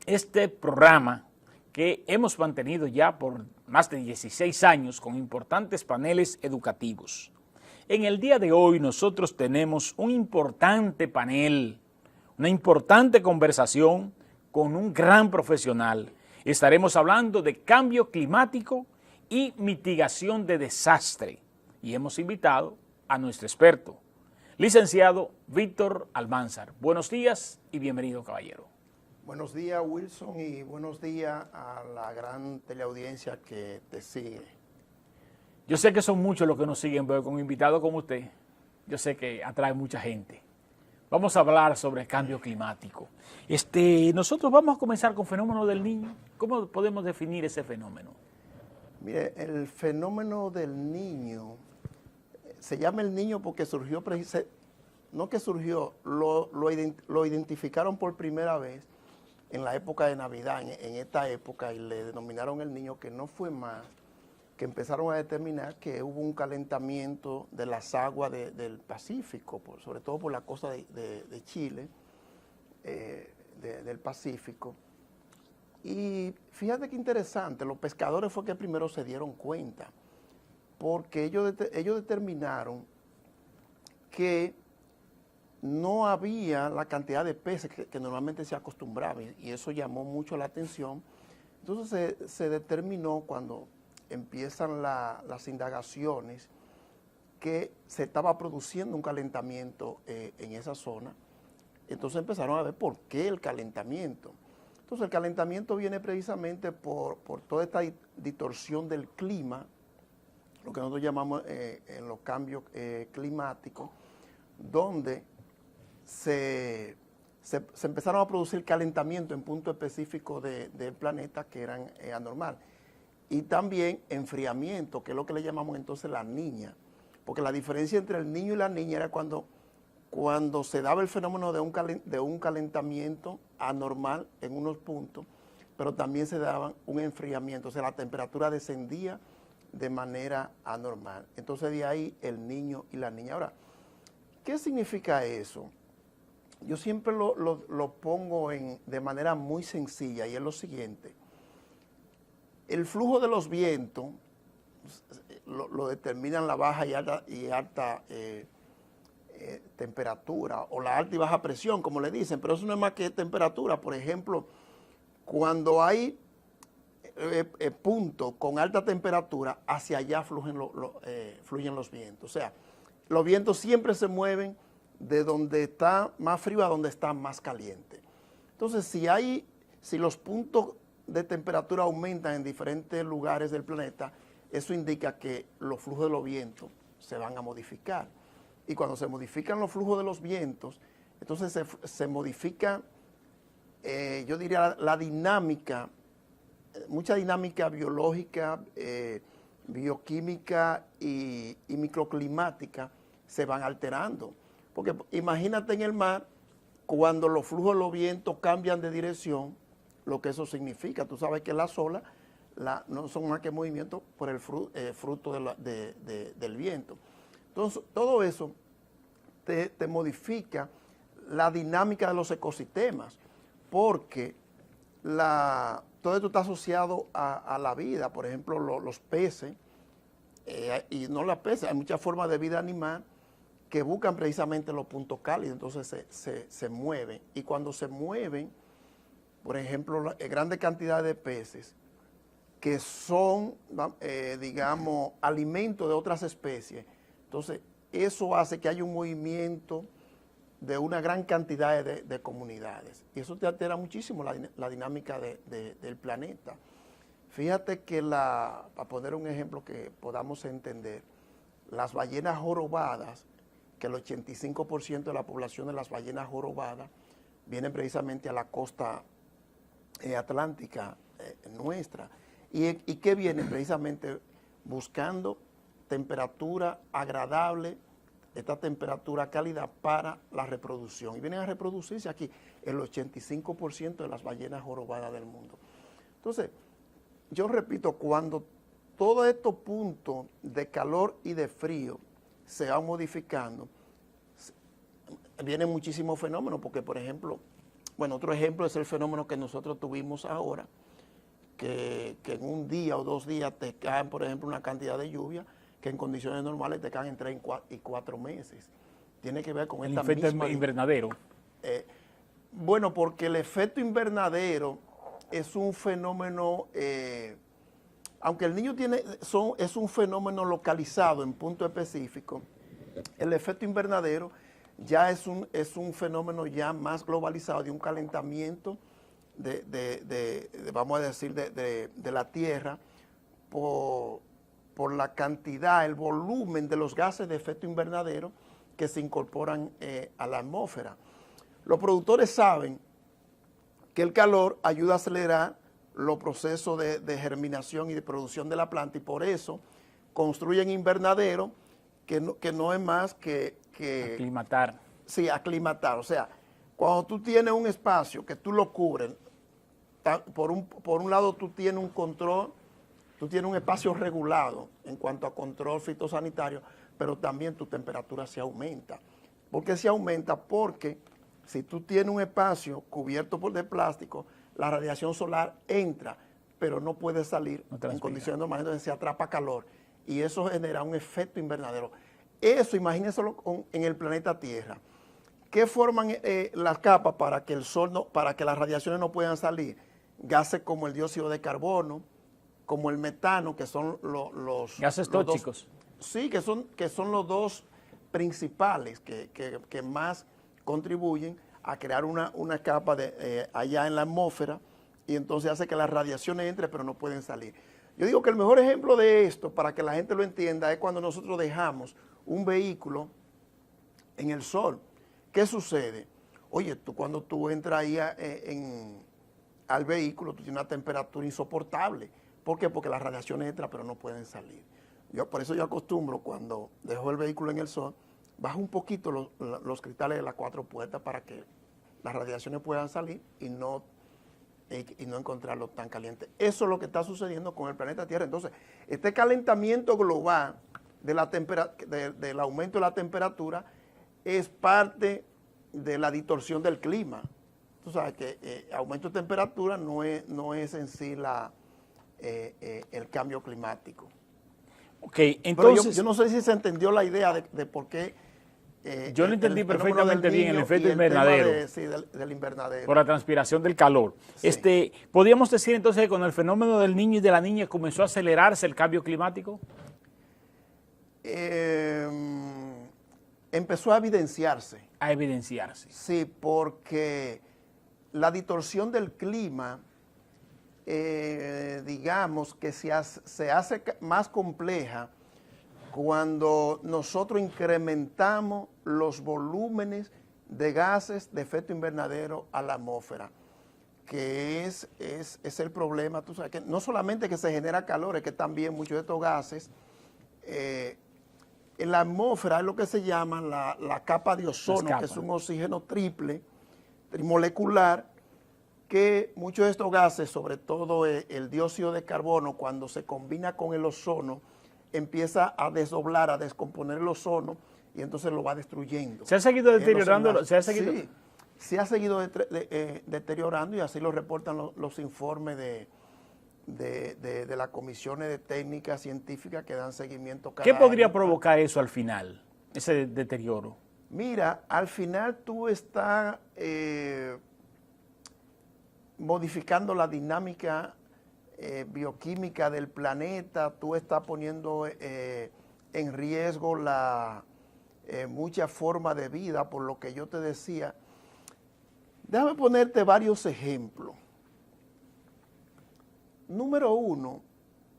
este programa que hemos mantenido ya por más de 16 años con importantes paneles educativos. En el día de hoy nosotros tenemos un importante panel, una importante conversación con un gran profesional. Estaremos hablando de cambio climático y mitigación de desastre. Y hemos invitado a nuestro experto, licenciado Víctor Almanzar. Buenos días y bienvenido, caballero. Buenos días, Wilson, y buenos días a la gran teleaudiencia que te sigue. Yo sé que son muchos los que nos siguen, pero con un invitado como usted, yo sé que atrae mucha gente. Vamos a hablar sobre el cambio climático. Nosotros vamos a comenzar con el fenómeno del niño. ¿Cómo podemos definir ese fenómeno? Mire, el fenómeno del niño, se llama el niño porque surgió, no que surgió, lo identificaron por primera vez en la época de Navidad, en esta época, y le denominaron el niño, que no fue más que empezaron a determinar que hubo un calentamiento de las aguas del Pacífico, sobre todo por la costa de Chile, del Pacífico. Y fíjate qué interesante, los pescadores fue que primero se dieron cuenta, porque ellos determinaron que no había la cantidad de peces que normalmente se acostumbraba, y eso llamó mucho la atención. Entonces se determinó, cuando empiezan las indagaciones, que se estaba produciendo un calentamiento en esa zona. Entonces empezaron a ver por qué el calentamiento. Entonces el calentamiento viene precisamente por toda esta distorsión del clima, lo que nosotros llamamos en los cambios climáticos, donde se empezaron a producir calentamiento en puntos específicos del planeta que eran anormal. Y también enfriamiento, que es lo que le llamamos entonces la niña. Porque la diferencia entre el niño y la niña era cuando se daba el fenómeno de un calentamiento anormal en unos puntos, pero también se daba un enfriamiento, o sea, la temperatura descendía de manera anormal. Entonces de ahí el niño y la niña. Ahora, ¿qué significa eso? Yo siempre lo pongo de manera muy sencilla, y es lo siguiente. El flujo de los vientos lo determinan la baja y alta temperatura, o la alta y baja presión, como le dicen, pero eso no es más que temperatura. Por ejemplo, cuando hay puntos con alta temperatura, hacia allá fluyen los vientos. O sea, los vientos siempre se mueven de donde está más frío a donde está más caliente. Entonces, si los puntos de temperatura aumentan en diferentes lugares del planeta, eso indica que los flujos de los vientos se van a modificar. Y cuando se modifican los flujos de los vientos, entonces se modifica, yo diría, la dinámica, mucha dinámica biológica, bioquímica y microclimática se van alterando. Porque imagínate en el mar, cuando los flujos de los vientos cambian de dirección, lo que eso significa. Tú sabes que las olas no son más que movimientos por el fruto del viento. Entonces, todo eso te modifica la dinámica de los ecosistemas, porque todo esto está asociado a la vida. Por ejemplo, los peces, y no los peces, hay muchas formas de vida animal que buscan precisamente los puntos cálidos, entonces se mueven. Y cuando se mueven, por ejemplo, grandes cantidades de peces que son, digamos, alimentos de otras especies. Entonces, eso hace que haya un movimiento de una gran cantidad de comunidades. Y eso te altera muchísimo la dinámica del planeta. Fíjate que, para poner un ejemplo que podamos entender, las ballenas jorobadas, que el 85% de la población de las ballenas jorobadas vienen precisamente a la costa atlántica nuestra. ¿Y qué vienen? Precisamente buscando temperatura agradable, esta temperatura cálida para la reproducción. Y vienen a reproducirse aquí el 85% de las ballenas jorobadas del mundo. Entonces, yo repito, cuando todos estos puntos de calor y de frío se van modificando, vienen muchísimos fenómenos, porque, por ejemplo, Bueno, otro ejemplo es el fenómeno que nosotros tuvimos ahora, que en un día o 2 días te caen, por ejemplo, una cantidad de lluvia que en condiciones normales te caen en 3 y 4 meses. Tiene que ver con El esta efecto misma... invernadero. Bueno, porque el efecto invernadero es un fenómeno, aunque el niño es un fenómeno localizado en punto específico, el efecto invernadero ya es un fenómeno ya más globalizado de un calentamiento vamos a decir, de la Tierra por la cantidad, el volumen de los gases de efecto invernadero que se incorporan a la atmósfera. Los productores saben que el calor ayuda a acelerar los procesos de germinación y de producción de la planta y por eso construyen invernaderos que no es más que Aclimatar. Sí, aclimatar. O sea, cuando tú tienes un espacio que tú lo cubres, por un lado tú tienes un control, tú tienes un espacio regulado en cuanto a control fitosanitario, pero también tu temperatura se aumenta. ¿Por qué se aumenta? Porque si tú tienes un espacio cubierto de plástico, la radiación solar entra, pero no puede salir en condiciones normales, entonces se atrapa calor y eso genera un efecto invernadero. Eso, imagínenselo en el planeta Tierra. ¿Qué forman las capas para que el sol para que las radiaciones no puedan salir? Gases como el dióxido de carbono, como el metano, que son los gases los tóxicos. Sí, que son los dos principales que más contribuyen a crear una capa allá en la atmósfera y entonces hace que las radiaciones entren pero no pueden salir. Yo digo que el mejor ejemplo de esto, para que la gente lo entienda, es cuando nosotros dejamos un vehículo en el sol. ¿Qué sucede? Oye, cuando tú entras ahí al vehículo, tú tienes una temperatura insoportable. ¿Por qué? Porque las radiaciones entran pero no pueden salir. Por eso yo acostumbro, cuando dejo el vehículo en el sol, bajo un poquito los cristales de las 4 puertas para que las radiaciones puedan salir y no encontrarlo tan caliente. Eso es lo que está sucediendo con el planeta Tierra. Entonces, este calentamiento global del aumento de la temperatura es parte de la distorsión del clima. Tú sabes que aumento de temperatura no es en sí el cambio climático. Ok, entonces... Pero yo no sé si se entendió la idea de por qué... yo lo entendí perfectamente bien, el efecto invernadero. Del invernadero. Por la transpiración del calor. Sí. ¿Podríamos decir entonces que con el fenómeno del niño y de la niña comenzó a acelerarse el cambio climático? Empezó a evidenciarse. A evidenciarse. Sí, porque la distorsión del clima, digamos que se hace más compleja cuando nosotros incrementamos los volúmenes de gases de efecto invernadero a la atmósfera, que es el problema. Tú sabes que no solamente que se genera calor, es que también muchos de estos gases, en la atmósfera es lo que se llama la capa de ozono, que es un oxígeno trimolecular, que muchos de estos gases, sobre todo el dióxido de carbono, cuando se combina con el ozono, empieza a desdoblar, a descomponer el ozono y entonces lo va destruyendo. ¿Se ha seguido deteriorando? Sí, se ha seguido deteriorando y así lo reportan los informes de las comisiones de técnicas científicas que dan seguimiento cada año. ¿Qué podría provocar eso al final, ese deterioro? Mira, al final tú estás modificando la dinámica bioquímica del planeta, tú estás poniendo en riesgo muchas formas de vida, por lo que yo te decía. Déjame ponerte varios ejemplos. Número 1,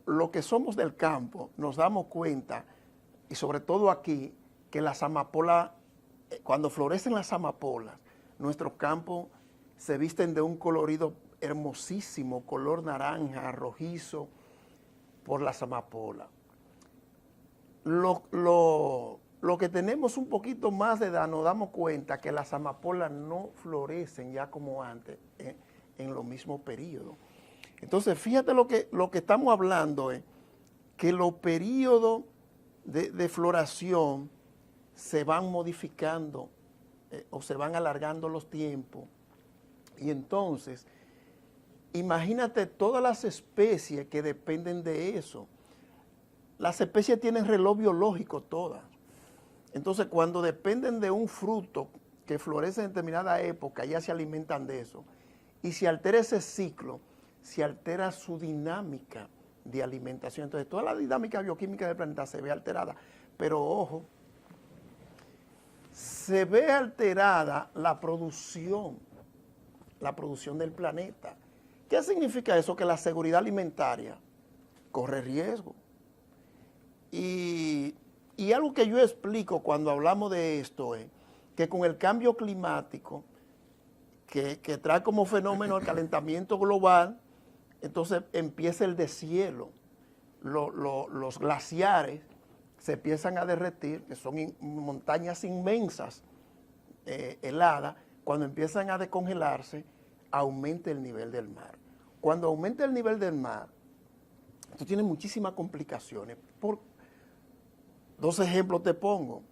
los que somos del campo nos damos cuenta, y sobre todo aquí, que las amapolas, cuando florecen las amapolas, nuestros campos se visten de un colorido hermosísimo, color naranja, rojizo, por las amapolas. Lo que tenemos un poquito más de edad, nos damos cuenta que las amapolas no florecen ya como antes, en los mismos periodos. Entonces, fíjate lo que estamos hablando es que los periodos de floración se van modificando o se van alargando los tiempos Y entonces, imagínate todas las especies que dependen de eso. Las especies tienen reloj biológico todas. Entonces, cuando dependen de un fruto que florece en determinada época, ya se alimentan de eso. Y si altera ese ciclo, se altera su dinámica de alimentación. Entonces, toda la dinámica bioquímica del planeta se ve alterada. Pero ojo, se ve alterada la producción del planeta. ¿Qué significa eso? Que la seguridad alimentaria corre riesgo. Y algo que yo explico cuando hablamos de esto es que con el cambio climático, que trae como fenómeno el calentamiento global, entonces empieza el deshielo. Los glaciares se empiezan a derretir, que son montañas inmensas, heladas. Cuando empiezan a descongelarse, aumenta el nivel del mar. Cuando aumenta el nivel del mar, esto tiene muchísimas complicaciones. Por 2 ejemplos te pongo.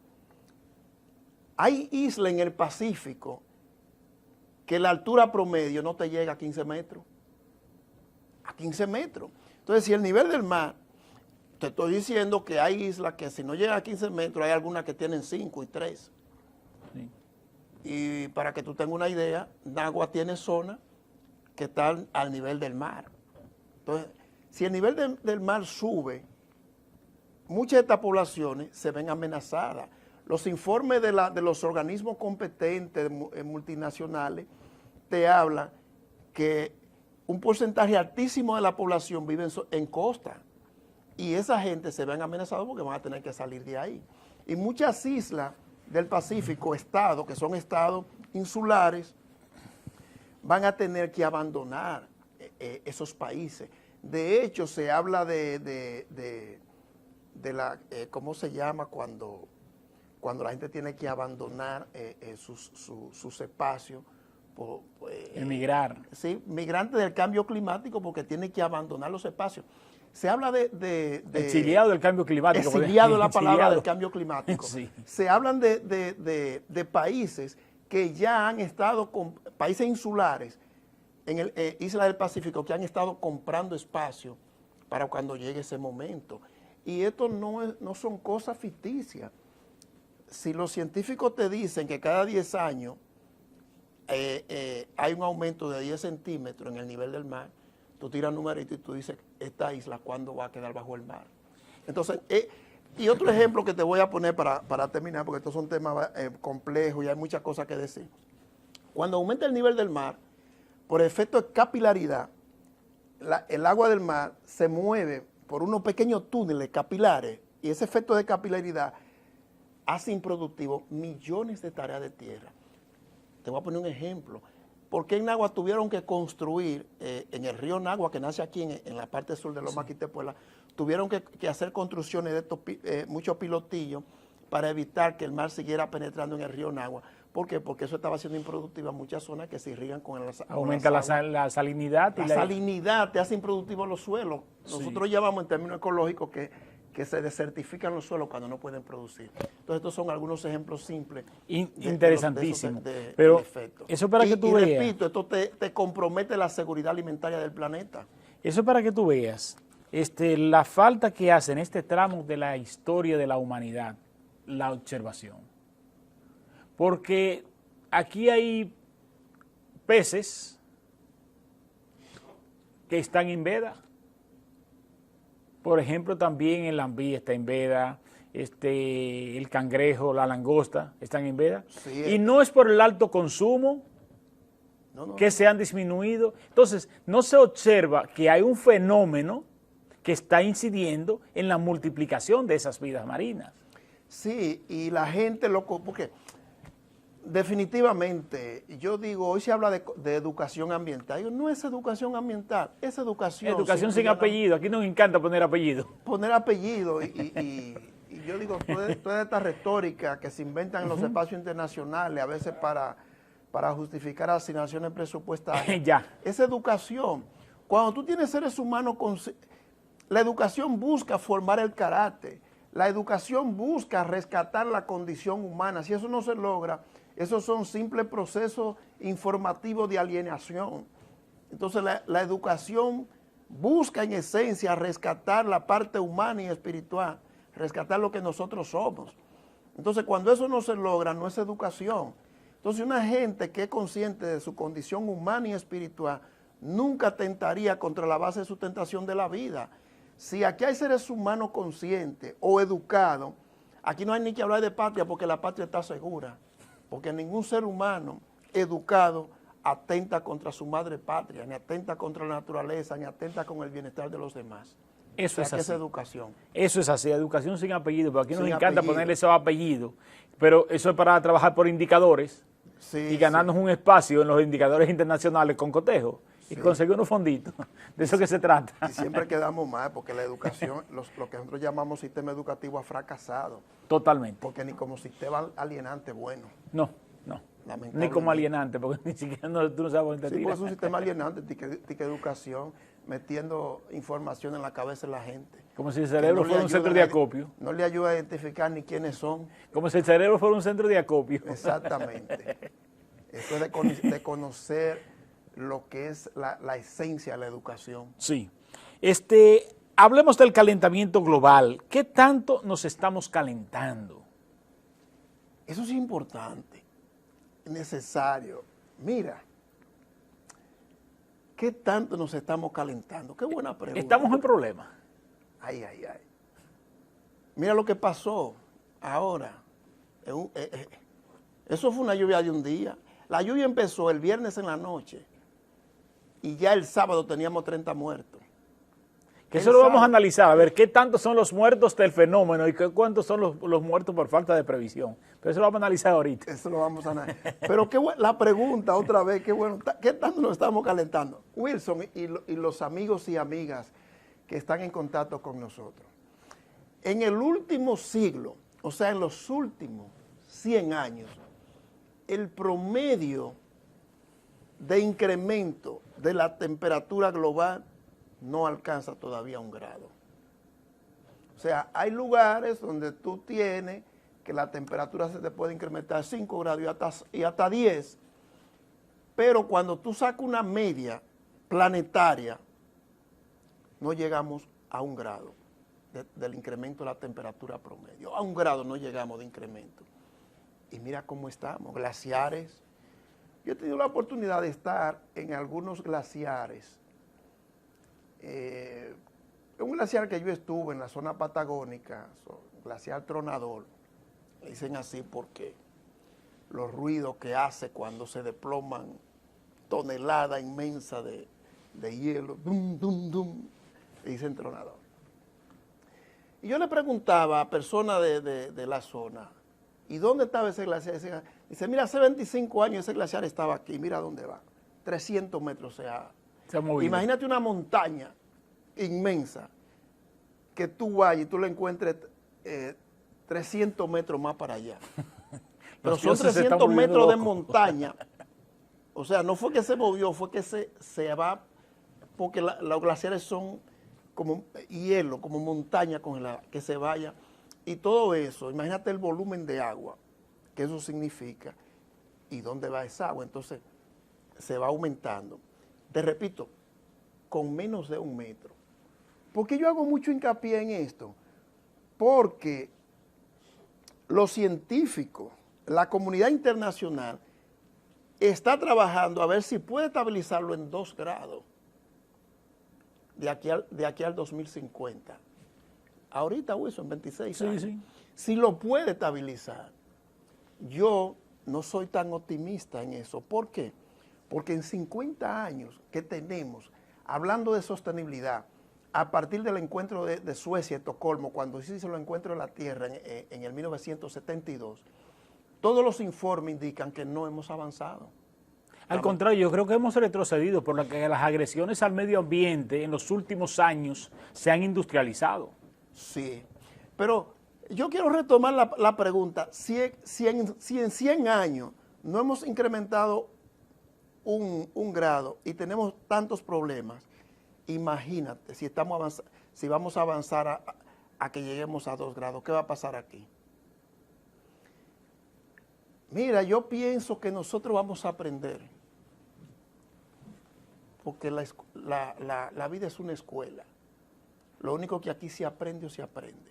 Hay islas en el Pacífico que la altura promedio no te llega a 15 metros. A 15 metros. Entonces, si el nivel del mar, te estoy diciendo que hay islas que si no llegan a 15 metros, hay algunas que tienen 5 y 3. Sí. Y para que tú tengas una idea, Nagua tiene zonas que están al nivel del mar. Entonces, si el nivel del mar sube, muchas de estas poblaciones se ven amenazadas. Los informes de los organismos competentes multinacionales te hablan que un porcentaje altísimo de la población vive en costa y esa gente se ven amenazados porque van a tener que salir de ahí. Y muchas islas del Pacífico, estados, que son estados insulares, van a tener que abandonar esos países. De hecho, se habla de la, ¿cómo se llama? Cuando la gente tiene que abandonar sus espacios. Emigrar. Sí, migrantes del cambio climático porque tienen que abandonar los espacios. Se habla exiliado del cambio climático. Exiliado es la palabra del cambio climático. Sí. Se hablan de países que ya han estado, países insulares, en Isla del Pacífico, que han estado comprando espacio para cuando llegue ese momento. Y esto no son cosas ficticias. Si los científicos te dicen que cada 10 años hay un aumento de 10 centímetros en el nivel del mar, tú tiras numerito y tú dices, esta isla, ¿cuándo va a quedar bajo el mar? Entonces, y otro ejemplo que te voy a poner para terminar, porque estos son temas complejos y hay muchas cosas que decir. Cuando aumenta el nivel del mar, por efecto de capilaridad, el agua del mar se mueve por unos pequeños túneles capilares y ese efecto de capilaridad hace improductivo millones de tareas de tierra. Te voy a poner un ejemplo. ¿Por qué en Nagua tuvieron que construir, en el río Nagua, que nace aquí en la parte sur de Loma Quitepuela, tuvieron que hacer construcciones de estos muchos pilotillos para evitar que el mar siguiera penetrando en el río Nagua? ¿Por qué? Porque eso estaba siendo improductivo en muchas zonas que se irrigan con el aumenta la salinidad. La salinidad te hace improductivo los suelos. Nosotros llamamos en términos ecológicos que se desertifican los suelos cuando no pueden producir. Entonces, estos son algunos ejemplos simples. Interesantísimo. Pero eso para que tú veas. Y repito, esto te compromete la seguridad alimentaria del planeta. Eso para que tú veas la falta que hace en este tramo de la historia de la humanidad, la observación. Porque aquí hay peces que están en veda. Por ejemplo, también el lambí está en veda, el cangrejo, la langosta están en veda. Sí, y no es por el alto consumo que se han disminuido. Entonces, no se observa que hay un fenómeno que está incidiendo en la multiplicación de esas vidas marinas. Sí, y la gente porque definitivamente, yo digo, hoy se habla de educación ambiental. No es educación ambiental, es educación. Educación sin apellido, aquí nos encanta poner apellido. Poner apellido y yo digo, toda esta retórica que se inventan en los espacios internacionales, a veces para justificar asignaciones presupuestarias. Ya. Es educación. Cuando tú tienes seres humanos, la educación busca formar el carácter. La educación busca rescatar la condición humana. Si eso no se logra, Esos son simples procesos informativos de alienación. Entonces la educación busca en esencia rescatar la parte humana y espiritual, rescatar lo que nosotros somos. Entonces cuando eso no se logra, no es educación. Entonces una gente que es consciente de su condición humana y espiritual nunca tentaría contra la base de sustentación de la vida. Si aquí hay seres humanos conscientes o educados, aquí no hay ni que hablar de patria porque la patria está segura. Porque ningún ser humano educado atenta contra su madre patria, ni atenta contra la naturaleza, ni atenta con el bienestar de los demás. Eso es así. Es educación. Eso es así, educación sin apellido, porque aquí nos Sin encanta apellido. ponerle esos apellidos, pero eso es para trabajar por indicadores Sí, y ganarnos un espacio en los indicadores internacionales con cotejo y conseguir unos fonditos. De eso que se trata. Y siempre quedamos mal porque la educación, lo que nosotros llamamos sistema educativo ha fracasado. Totalmente. Porque ni como sistema alienante bueno. No. Ni como alienante, porque ni siquiera tú no sabes dónde te Sí, tiras. pues es un sistema alienante, tica educación, metiendo información en la cabeza de la gente. Como si el cerebro fuera un centro de acopio. No le ayuda a identificar ni quiénes son. Como si el cerebro fuera un centro de acopio. Exactamente. Eso es de conocer lo que es la esencia de la educación. Sí. Hablemos del calentamiento global. ¿Qué tanto nos estamos calentando? Eso es importante, necesario. Mira, ¿qué tanto nos estamos calentando? Qué buena pregunta. Estamos en problemas. Ay. Mira lo que pasó ahora. Eso fue una lluvia de un día. La lluvia empezó el viernes en la noche y ya el sábado teníamos 30 muertos. Que eso lo vamos a analizar, a ver qué tantos son los muertos del fenómeno y cuántos son los muertos por falta de previsión. Pero eso lo vamos a analizar ahorita. Eso lo vamos a analizar. Pero la pregunta otra vez, ¿qué tanto nos estamos calentando? Wilson y los amigos y amigas que están en contacto con nosotros. En el último siglo, o sea, en los últimos 100 años, el promedio de incremento de la temperatura global no alcanza todavía 1 grado. O sea, hay lugares donde tú tienes que la temperatura se te puede incrementar 5 grados y hasta 10, pero cuando tú sacas una media planetaria, no llegamos a 1 grado del incremento de la temperatura promedio. A 1 grado no llegamos de incremento. Y mira cómo estamos, glaciares. Yo he tenido la oportunidad de estar en algunos glaciares. Un glaciar que yo estuve en la zona patagónica, glaciar Tronador, le dicen así porque los ruidos que hace cuando se desploman toneladas inmensas de hielo, dum, dum, dum, le dicen Tronador. Y yo le preguntaba a personas de la zona, ¿y dónde estaba ese glaciar? Dice, mira, hace 25 años ese glaciar estaba aquí, mira dónde va, 300 metros se ha movido. Imagínate una montaña inmensa que tú vayas y tú la encuentres 300 metros más para allá. Pero son 300 metros de montaña. O sea, no fue que se movió, fue que se va, porque los glaciares son como hielo, como montaña congelada, que se vaya. Y todo eso, imagínate el volumen de agua, que eso significa, y dónde va esa agua. Entonces, se va aumentando. Te repito, con menos de 1 metro. ¿Por qué yo hago mucho hincapié en esto? Porque los científicos, la comunidad internacional, está trabajando a ver si puede estabilizarlo en 2 grados de aquí al 2050. Ahorita, Wilson, 26 años. Sí. Si lo puede estabilizar, yo no soy tan optimista en eso. ¿Por qué? Porque en 50 años que tenemos, hablando de sostenibilidad, a partir del encuentro de Suecia, Estocolmo, cuando se hizo el encuentro de la Tierra en el 1972, todos los informes indican que no hemos avanzado. Al contrario, yo creo que hemos retrocedido por lo que las agresiones al medio ambiente en los últimos años se han industrializado. Sí, pero yo quiero retomar la pregunta. Si en 100 años no hemos incrementado un grado y tenemos tantos problemas, imagínate si vamos a avanzar a que lleguemos a 2 grados, ¿qué va a pasar aquí? Mira, yo pienso que nosotros vamos a aprender, porque la vida es una escuela. Lo único que aquí se aprende o se aprende.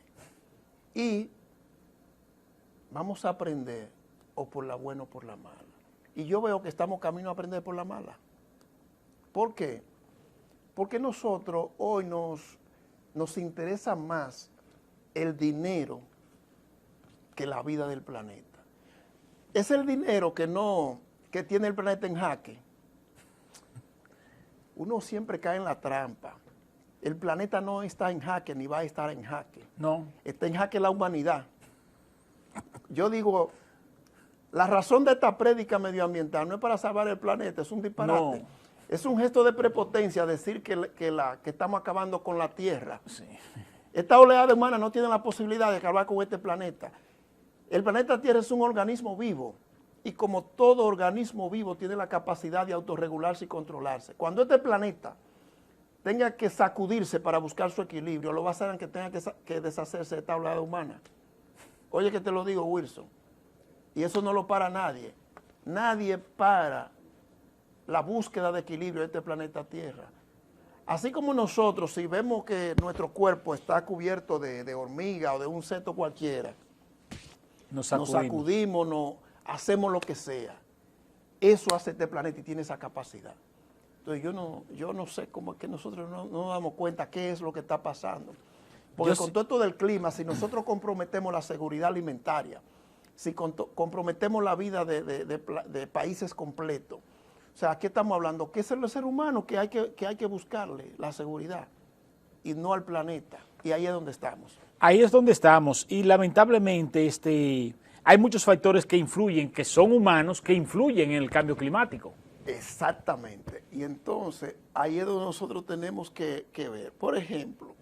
Y vamos a aprender o por la buena o por la mala. Y yo veo que estamos camino a aprender por la mala. ¿Por qué? Porque nosotros hoy nos interesa más el dinero que la vida del planeta. Es el dinero que tiene el planeta en jaque. Uno siempre cae en la trampa. El planeta no está en jaque ni va a estar en jaque. No. Está en jaque la humanidad. Yo digo, la razón de esta prédica medioambiental no es para salvar el planeta, es un disparate. No. Es un gesto de prepotencia decir que estamos acabando con la Tierra. Sí. Esta oleada humana no tiene la posibilidad de acabar con este planeta. El planeta Tierra es un organismo vivo y como todo organismo vivo tiene la capacidad de autorregularse y controlarse. Cuando este planeta tenga que sacudirse para buscar su equilibrio, lo va a hacer aunque tenga que deshacerse de esta oleada humana. Oye que te lo digo, Wilson, y eso no lo para nadie. Nadie para la búsqueda de equilibrio de este planeta Tierra. Así como nosotros, si vemos que nuestro cuerpo está cubierto de hormiga o de un insecto cualquiera, nos sacudimos, hacemos lo que sea. Eso hace este planeta y tiene esa capacidad. Entonces yo no sé cómo es que nosotros no nos damos cuenta qué es lo que está pasando. Porque con todo esto del clima, si nosotros comprometemos la seguridad alimentaria, si comprometemos la vida de países completos, o sea, aquí estamos hablando que es el ser humano que hay que buscarle la seguridad y no al planeta. Y ahí es donde estamos. Ahí es donde estamos y lamentablemente hay muchos factores que influyen, que son humanos, que influyen en el cambio climático. Exactamente. Y entonces ahí es donde nosotros tenemos que ver. Por ejemplo,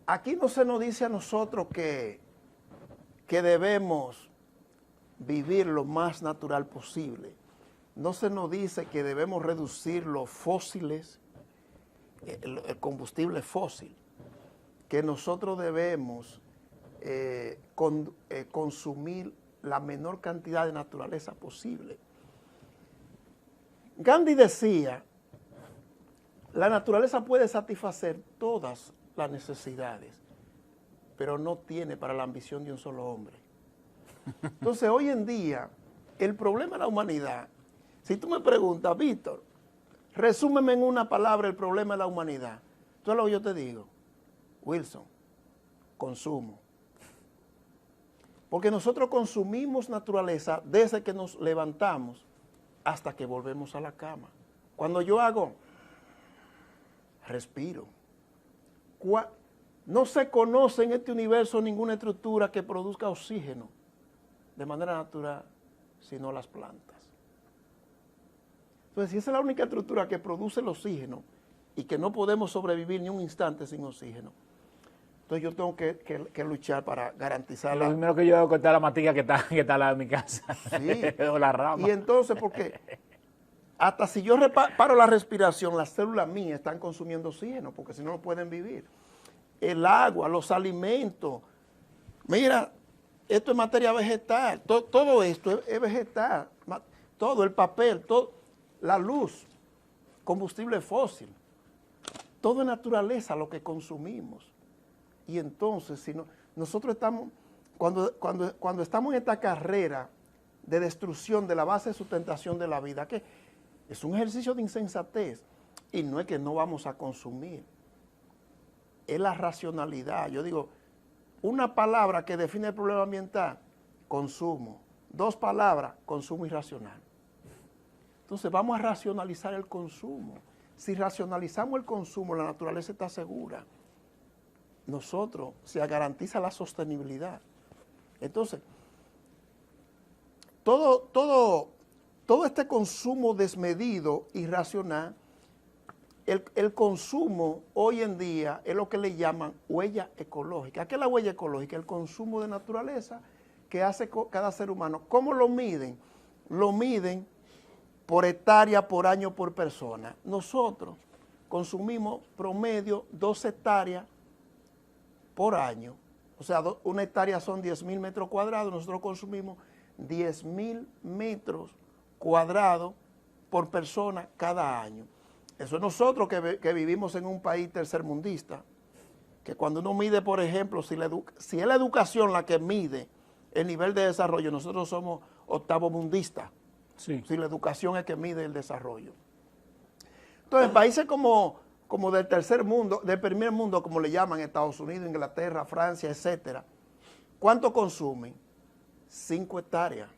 aquí no se nos dice a nosotros que debemos vivir lo más natural posible. No se nos dice que debemos reducir los fósiles, el combustible fósil, que nosotros debemos consumir la menor cantidad de naturaleza posible. Gandhi decía, la naturaleza puede satisfacer todas las necesidades, pero no tiene para la ambición de un solo hombre. Entonces, hoy en día, el problema de la humanidad, si tú me preguntas, Víctor, resúmeme en una palabra el problema de la humanidad. ¿Tú sabes lo que yo te digo? Wilson, consumo. Porque nosotros consumimos naturaleza desde que nos levantamos hasta que volvemos a la cama. Cuando yo hago, respiro. No se conoce en este universo ninguna estructura que produzca oxígeno de manera natural, sino las plantas. Entonces, si esa es la única estructura que produce el oxígeno y que no podemos sobrevivir ni un instante sin oxígeno, entonces yo tengo que luchar para garantizar Lo primero que yo hago es cortar la matilla que está al lado de mi casa. Sí. O la rama. Y entonces, porque hasta si yo paro la respiración, las células mías están consumiendo oxígeno, porque si no, no pueden vivir. El agua, los alimentos. Mira, esto es materia vegetal. Todo esto es vegetal. Todo, el papel, todo, la luz, combustible fósil. Todo es naturaleza lo que consumimos. Y entonces, si no, nosotros estamos, cuando estamos en esta carrera de destrucción de la base de sustentación de la vida, que es un ejercicio de insensatez, y no es que no vamos a consumir, es la racionalidad. Yo digo, una palabra que define el problema ambiental, consumo. 2 palabras, consumo irracional. Entonces vamos a racionalizar el consumo. Si racionalizamos el consumo, la naturaleza está segura. Nosotros se garantiza la sostenibilidad. Entonces, todo este consumo desmedido, irracional, el consumo hoy en día es lo que le llaman huella ecológica. ¿Qué es la huella ecológica? El consumo de naturaleza que hace cada ser humano. ¿Cómo lo miden? Lo miden por hectárea, por año, por persona. Nosotros consumimos promedio 2 hectáreas por año O sea, una hectárea son 10.000 metros cuadrados, nosotros consumimos 10.000 metros cuadrados por persona cada año. Eso es nosotros que vivimos en un país tercermundista, que cuando uno mide, por ejemplo, si es la educación la que mide el nivel de desarrollo, nosotros somos octavomundistas. Sí. Si la educación es que mide el desarrollo. Entonces, países como del tercer mundo, del primer mundo, como le llaman, Estados Unidos, Inglaterra, Francia, etcétera, ¿cuánto consumen? 5 hectáreas.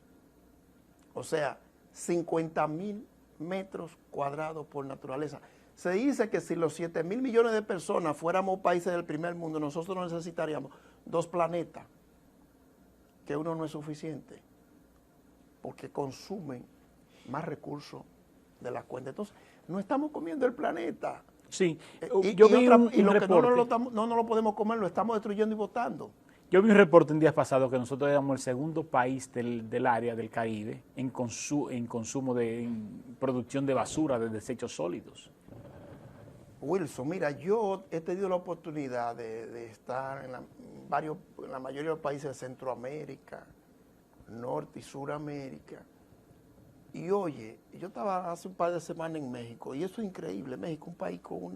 O sea, 50.000 metros cuadrados por naturaleza. Se dice que si los 7.000 millones de personas fuéramos países del primer mundo, nosotros necesitaríamos 2 planetas, que uno no es suficiente, porque consumen más recursos de la cuenta. Entonces, no estamos comiendo el planeta. Sí, Y yo vi un lo que reporte. no lo podemos comer, lo estamos destruyendo y botando. Yo vi un reporte en días pasados que nosotros éramos el segundo país del área del Caribe en producción de basura, de desechos sólidos. Wilson, mira, yo he tenido la oportunidad de estar en la mayoría de los países de Centroamérica, Norte y Suramérica. Y oye, yo estaba hace un par de semanas en México, y eso es increíble. México, un país con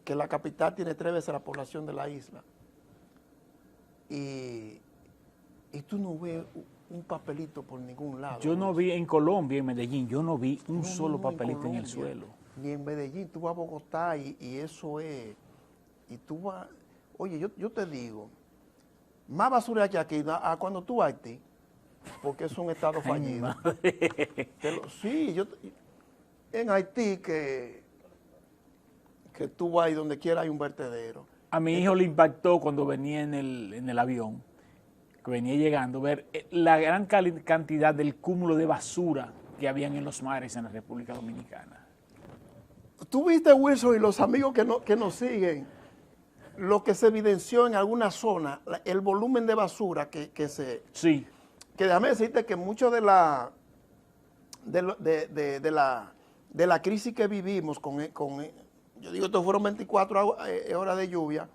que la capital tiene 3 veces la población de la isla. Y tú no ves un papelito por ningún lado. Yo no vi en Colombia, en Medellín, yo no vi un solo No, papelito en el Colombia, suelo. ni en Medellín. Tú vas a Bogotá y eso es... Y tú vas... Oye, yo te digo, más basura que aquí, cuando tú vas a Haití, porque es un estado fallido. Sí, en Haití que tú vas y donde quiera hay un vertedero. A mi hijo le impactó cuando venía en el avión, que venía llegando, ver la gran cantidad del cúmulo de basura que habían en los mares en la República Dominicana. Tú viste, Wilson, y los amigos que nos siguen, lo que se evidenció en alguna zona, el volumen de basura Sí. Que déjame decirte que mucho de la crisis que vivimos yo digo, estos fueron 24 horas de lluvia,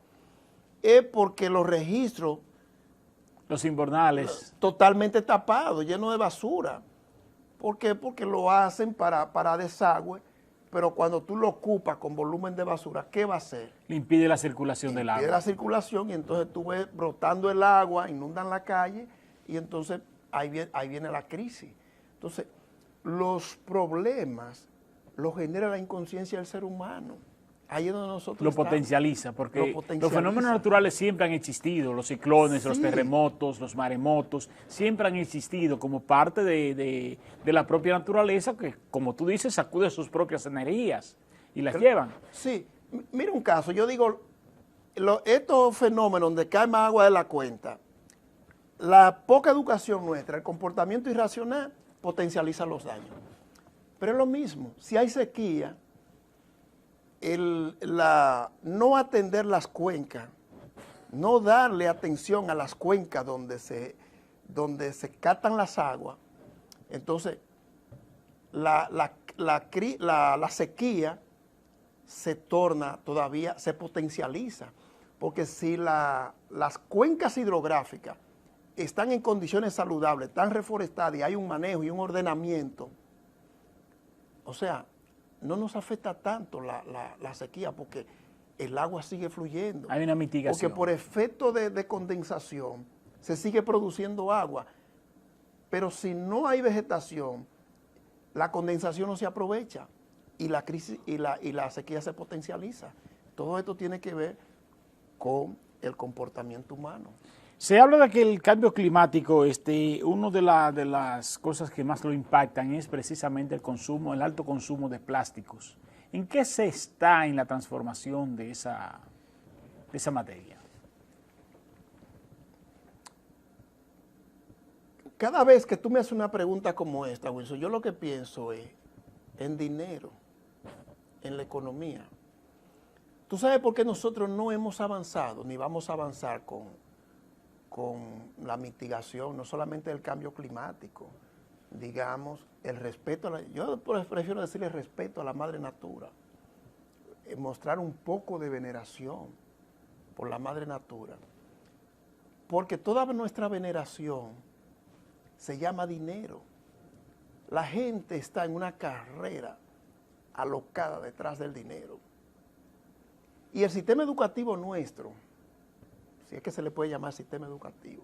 es porque los registros Los invernales. totalmente tapados, llenos de basura. ¿Por qué? Porque lo hacen para desagüe, pero cuando tú lo ocupas con volumen de basura, ¿qué va a hacer? Le impide la circulación del Impide agua. la circulación y entonces tú ves brotando el agua, inundan la calle y entonces ahí viene la crisis. Entonces, los problemas los genera la inconsciencia del ser humano. Ahí es donde nosotros Lo estamos. potencializa, porque Lo potencializa. los fenómenos naturales siempre han existido, los ciclones, los Sí. terremotos, los maremotos, siempre han existido como parte de la propia naturaleza que, como tú dices, sacude sus propias energías y las llevan. Sí, mira un caso, yo digo, estos fenómenos donde cae más agua de la cuenta, la poca educación nuestra, el comportamiento irracional, potencializa los daños. Pero es lo mismo, si hay sequía, no atender las cuencas, no darle atención a las cuencas donde se captan las aguas, entonces la sequía se torna todavía, se potencializa, porque si las cuencas hidrográficas están en condiciones saludables, están reforestadas y hay un manejo y un ordenamiento, o sea, no nos afecta tanto la sequía porque el agua sigue fluyendo. Hay una mitigación. Porque por efecto de condensación se sigue produciendo agua. Pero si no hay vegetación, la condensación no se aprovecha y la crisis y la sequía se potencializa. Todo esto tiene que ver con el comportamiento humano. Se habla de que el cambio climático, una de las cosas que más lo impactan es precisamente el alto consumo de plásticos. ¿En qué se está en la transformación de esa materia? Cada vez que tú me haces una pregunta como esta, Wilson, yo lo que pienso es en dinero, en la economía. ¿Tú sabes por qué nosotros no hemos avanzado, ni vamos a avanzar con la mitigación, no solamente del cambio climático, digamos, el respeto, yo prefiero decir el respeto a la madre natura, mostrar un poco de veneración, por la madre natura, porque toda nuestra veneración se llama dinero. La gente está en una carrera alocada detrás del dinero. Y el sistema educativo nuestro, si es que se le puede llamar sistema educativo,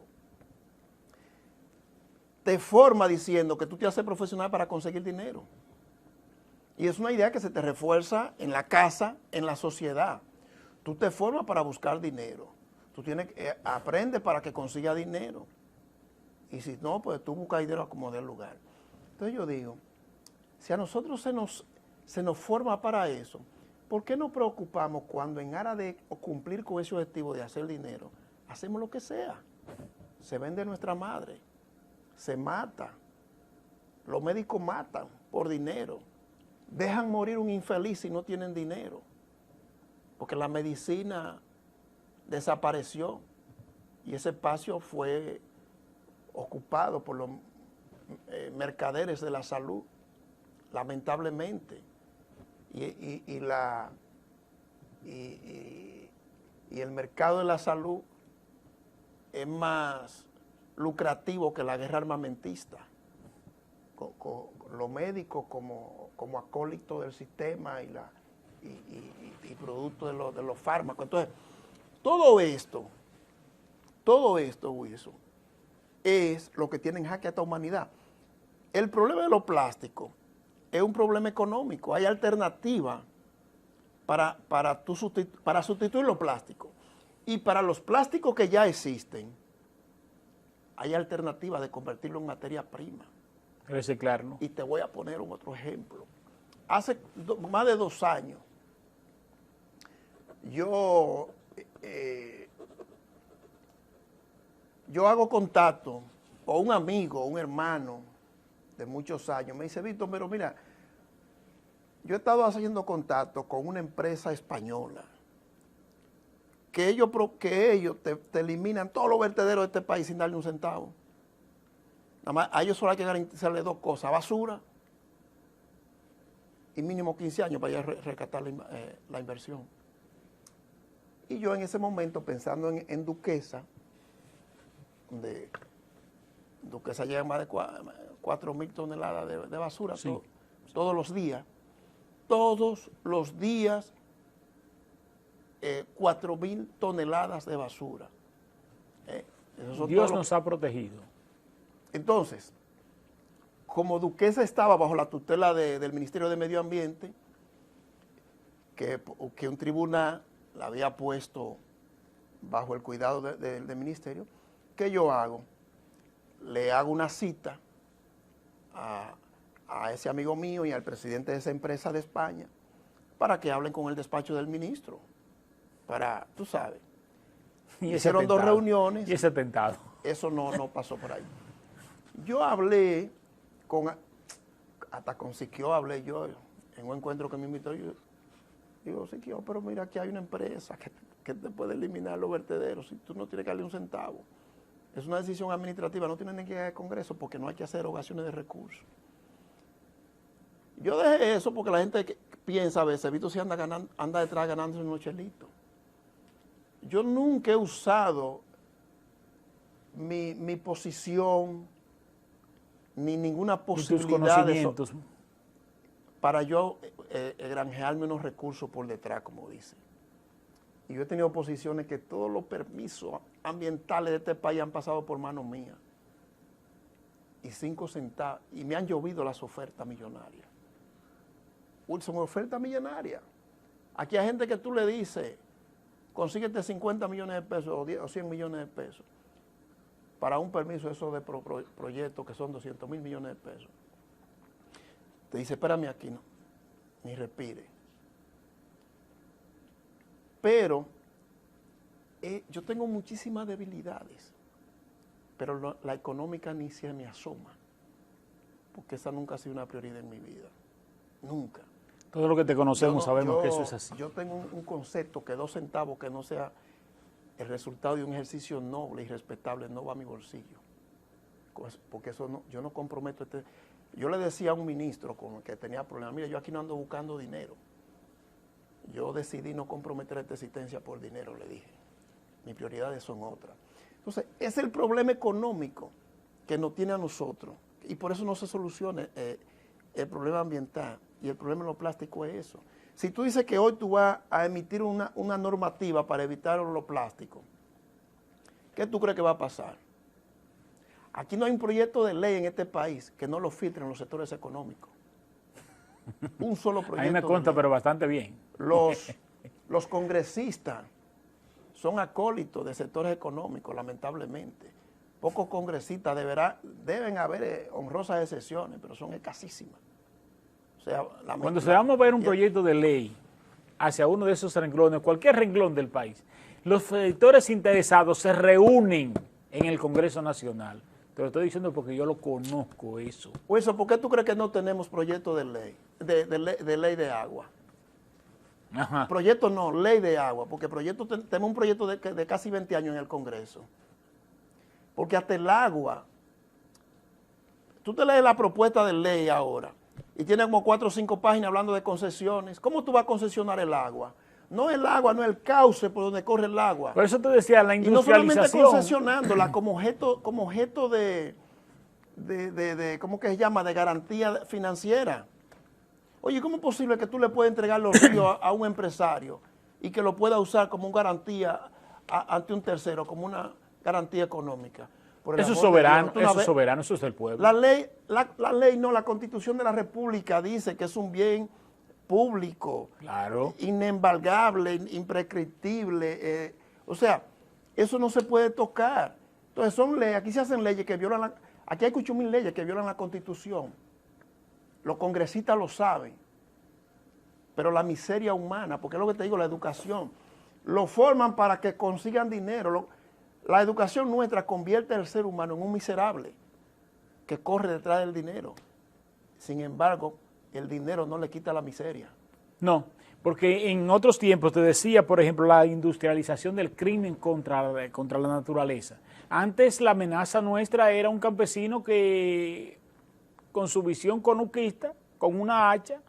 te forma diciendo que tú te haces profesional para conseguir dinero. Y es una idea que se te refuerza en la casa, en la sociedad. Tú te formas para buscar dinero. Tú tienes que aprender para que consiga dinero. Y si no, pues tú buscas dinero como del lugar. Entonces yo digo, si a nosotros se nos forma para eso, ¿por qué nos preocupamos cuando en aras de cumplir con ese objetivo de hacer dinero, hacemos lo que sea? Se vende nuestra madre, se mata, los médicos matan por dinero, dejan morir un infeliz si no tienen dinero, porque la medicina desapareció y ese espacio fue ocupado por los mercaderes de la salud, lamentablemente. Y el mercado de la salud es más lucrativo que la guerra armamentista. Con los médicos como acólitos del sistema y producto de los fármacos. Entonces, todo esto, Wilson, es lo que tiene en jaque a esta humanidad. El problema de los plásticos es un problema económico. Hay alternativas para sustituir los plásticos. Y para los plásticos que ya existen, hay alternativas de convertirlo en materia prima. Reciclarlo. Y te voy a poner un otro ejemplo. Hace más de 2 años, yo hago contacto con un amigo, un hermano de muchos años. Me dice, Víctor, pero mira, yo he estado haciendo contacto con una empresa española que ellos te eliminan todos los vertederos de este país sin darle un centavo. Nada más, a ellos solo hay que garantizarle 2 cosas, basura y mínimo 15 años para ya rescatar la inversión. Y yo en ese momento, pensando en Duquesa, donde Duquesa llega más de 4.000 toneladas de basura sí. todos los días, 4.000 toneladas de basura. Dios nos ha protegido. Entonces, como Duquesa estaba bajo la tutela del Ministerio de Medio Ambiente, que un tribunal la había puesto bajo el cuidado del ministerio, ¿qué yo hago? Le hago una cita a ese amigo mío y al presidente de esa empresa de España para que hablen con el despacho del ministro. Tú sabes. Hicieron 2 reuniones. Y ese atentado. Eso no pasó por ahí. Yo hablé hasta con Siquio hablé yo en un encuentro que me invitó. Yo digo, Siquio, pero mira, aquí hay una empresa que te puede eliminar los vertederos si tú no tienes que darle un centavo. Es una decisión administrativa, no tienen ni que ir al Congreso porque no hay que hacer erogaciones de recursos. Yo dejé eso porque la gente piensa a veces, Víctor, si anda detrás ganándose unos chelitos. Yo nunca he usado mi posición ni ninguna posibilidad para yo granjearme unos recursos por detrás, como dicen. Y yo he tenido posiciones que todos los permisos ambientales de este país han pasado por manos mías. Y 5 centavos. Y me han llovido las ofertas millonarias. Son ofertas millonarias. Aquí hay gente que tú le dices, consíguete 50 millones de pesos o 100 millones de pesos para un permiso de proyectos que son 200 mil millones de pesos. Te dice, espérame aquí, no, ni respire. Pero yo tengo muchísimas debilidades, pero la económica ni se me asoma, porque esa nunca ha sido una prioridad en mi vida, nunca. Todo lo que te conocemos sabemos que eso es así. Yo tengo un concepto que 2 centavos que no sea el resultado de un ejercicio noble y respetable no va a mi bolsillo, porque eso no, yo no comprometo. Yo le decía a un ministro con el que tenía problemas, mira, yo aquí no ando buscando dinero. Yo decidí no comprometer esta existencia por dinero, le dije. mis prioridades son otras. Entonces, es el problema económico que nos tiene a nosotros y por eso no se soluciona el problema ambiental y el problema de los plásticos es eso. Si tú dices que hoy tú vas a emitir una normativa para evitar los plásticos, ¿qué tú crees que va a pasar? Aquí no hay un proyecto de ley en este país que no lo filtren los sectores económicos. Un solo proyecto. A mí me consta, pero bastante bien. Los congresistas son acólitos de sectores económicos, lamentablemente. Pocos congresistas deben haber honrosas excepciones, pero son escasísimas. O sea, cuando se va a mover un proyecto de ley hacia uno de esos renglones, cualquier renglón del país, los sectores interesados se reúnen en el Congreso Nacional. Te lo estoy diciendo porque yo lo conozco eso. Wilson, ¿por qué tú crees que no tenemos proyecto de ley, de ley de agua? Ajá. Proyecto no, ley de agua, porque tenemos un proyecto de casi 20 años en el Congreso. Porque hasta el agua, tú te lees la propuesta de ley ahora y tiene como 4 o 5 páginas hablando de concesiones. ¿Cómo tú vas a concesionar el agua? No el agua, no el cauce por donde corre el agua. Por eso te decía, la industrialización. Y no solamente concesionándola como objeto de ¿cómo que se llama? De garantía financiera. Oye, ¿cómo es posible que tú le puedas entregar los ríos a un empresario y que lo pueda usar como una garantía ante un tercero, como una garantía económica? Eso es soberano, eso es soberano, eso es del pueblo. La ley no, la Constitución de la República dice que es un bien público, claro, inembargable, imprescriptible, o sea, eso no se puede tocar. Entonces son leyes, aquí se hacen leyes que violan, aquí hay 8.000 leyes que violan la Constitución. Los congresistas lo saben, pero la miseria humana, porque es lo que te digo, la educación, lo forman para que consigan dinero. La educación nuestra convierte al ser humano en un miserable que corre detrás del dinero. Sin embargo, el dinero no le quita la miseria. No, porque en otros tiempos te decía, por ejemplo, la industrialización del crimen contra la naturaleza. Antes la amenaza nuestra era un campesino que con su visión conuquista, con una hacha,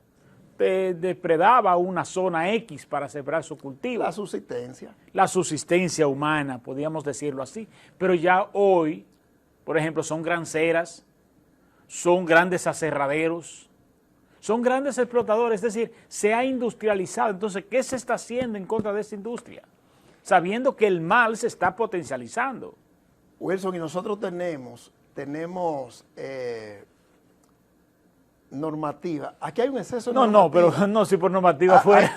depredaba una zona X para sembrar su cultivo. La subsistencia. La subsistencia humana, podríamos decirlo así. Pero ya hoy, por ejemplo, son granceras, son grandes aserraderos, son grandes explotadores, es decir, se ha industrializado. Entonces, ¿qué se está haciendo en contra de esa industria? Sabiendo que el mal se está potencializando. Wilson, y nosotros tenemos normativa. Aquí hay un exceso de normativa. No, pero no, si por normativa fuera.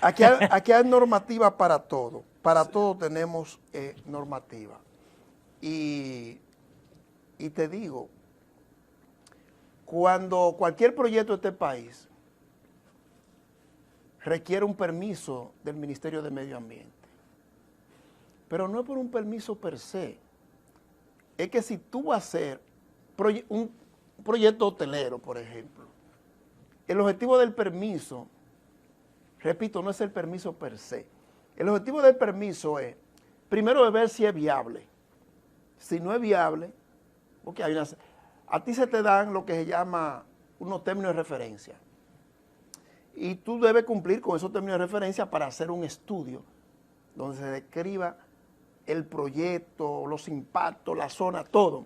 Aquí hay normativa para todo. Para todo tenemos normativa. Y te digo, cuando cualquier proyecto de este país requiere un permiso del Ministerio de Medio Ambiente, pero no es por un permiso per se, es que si tú vas a hacer un proyecto hotelero, por ejemplo, el objetivo del permiso, repito, no es el permiso per se, el objetivo del permiso es, primero, de ver si es viable. Si no es viable, porque a ti se te dan lo que se llama unos términos de referencia. Y tú debes cumplir con esos términos de referencia para hacer un estudio donde se describa el proyecto, los impactos, la zona, todo.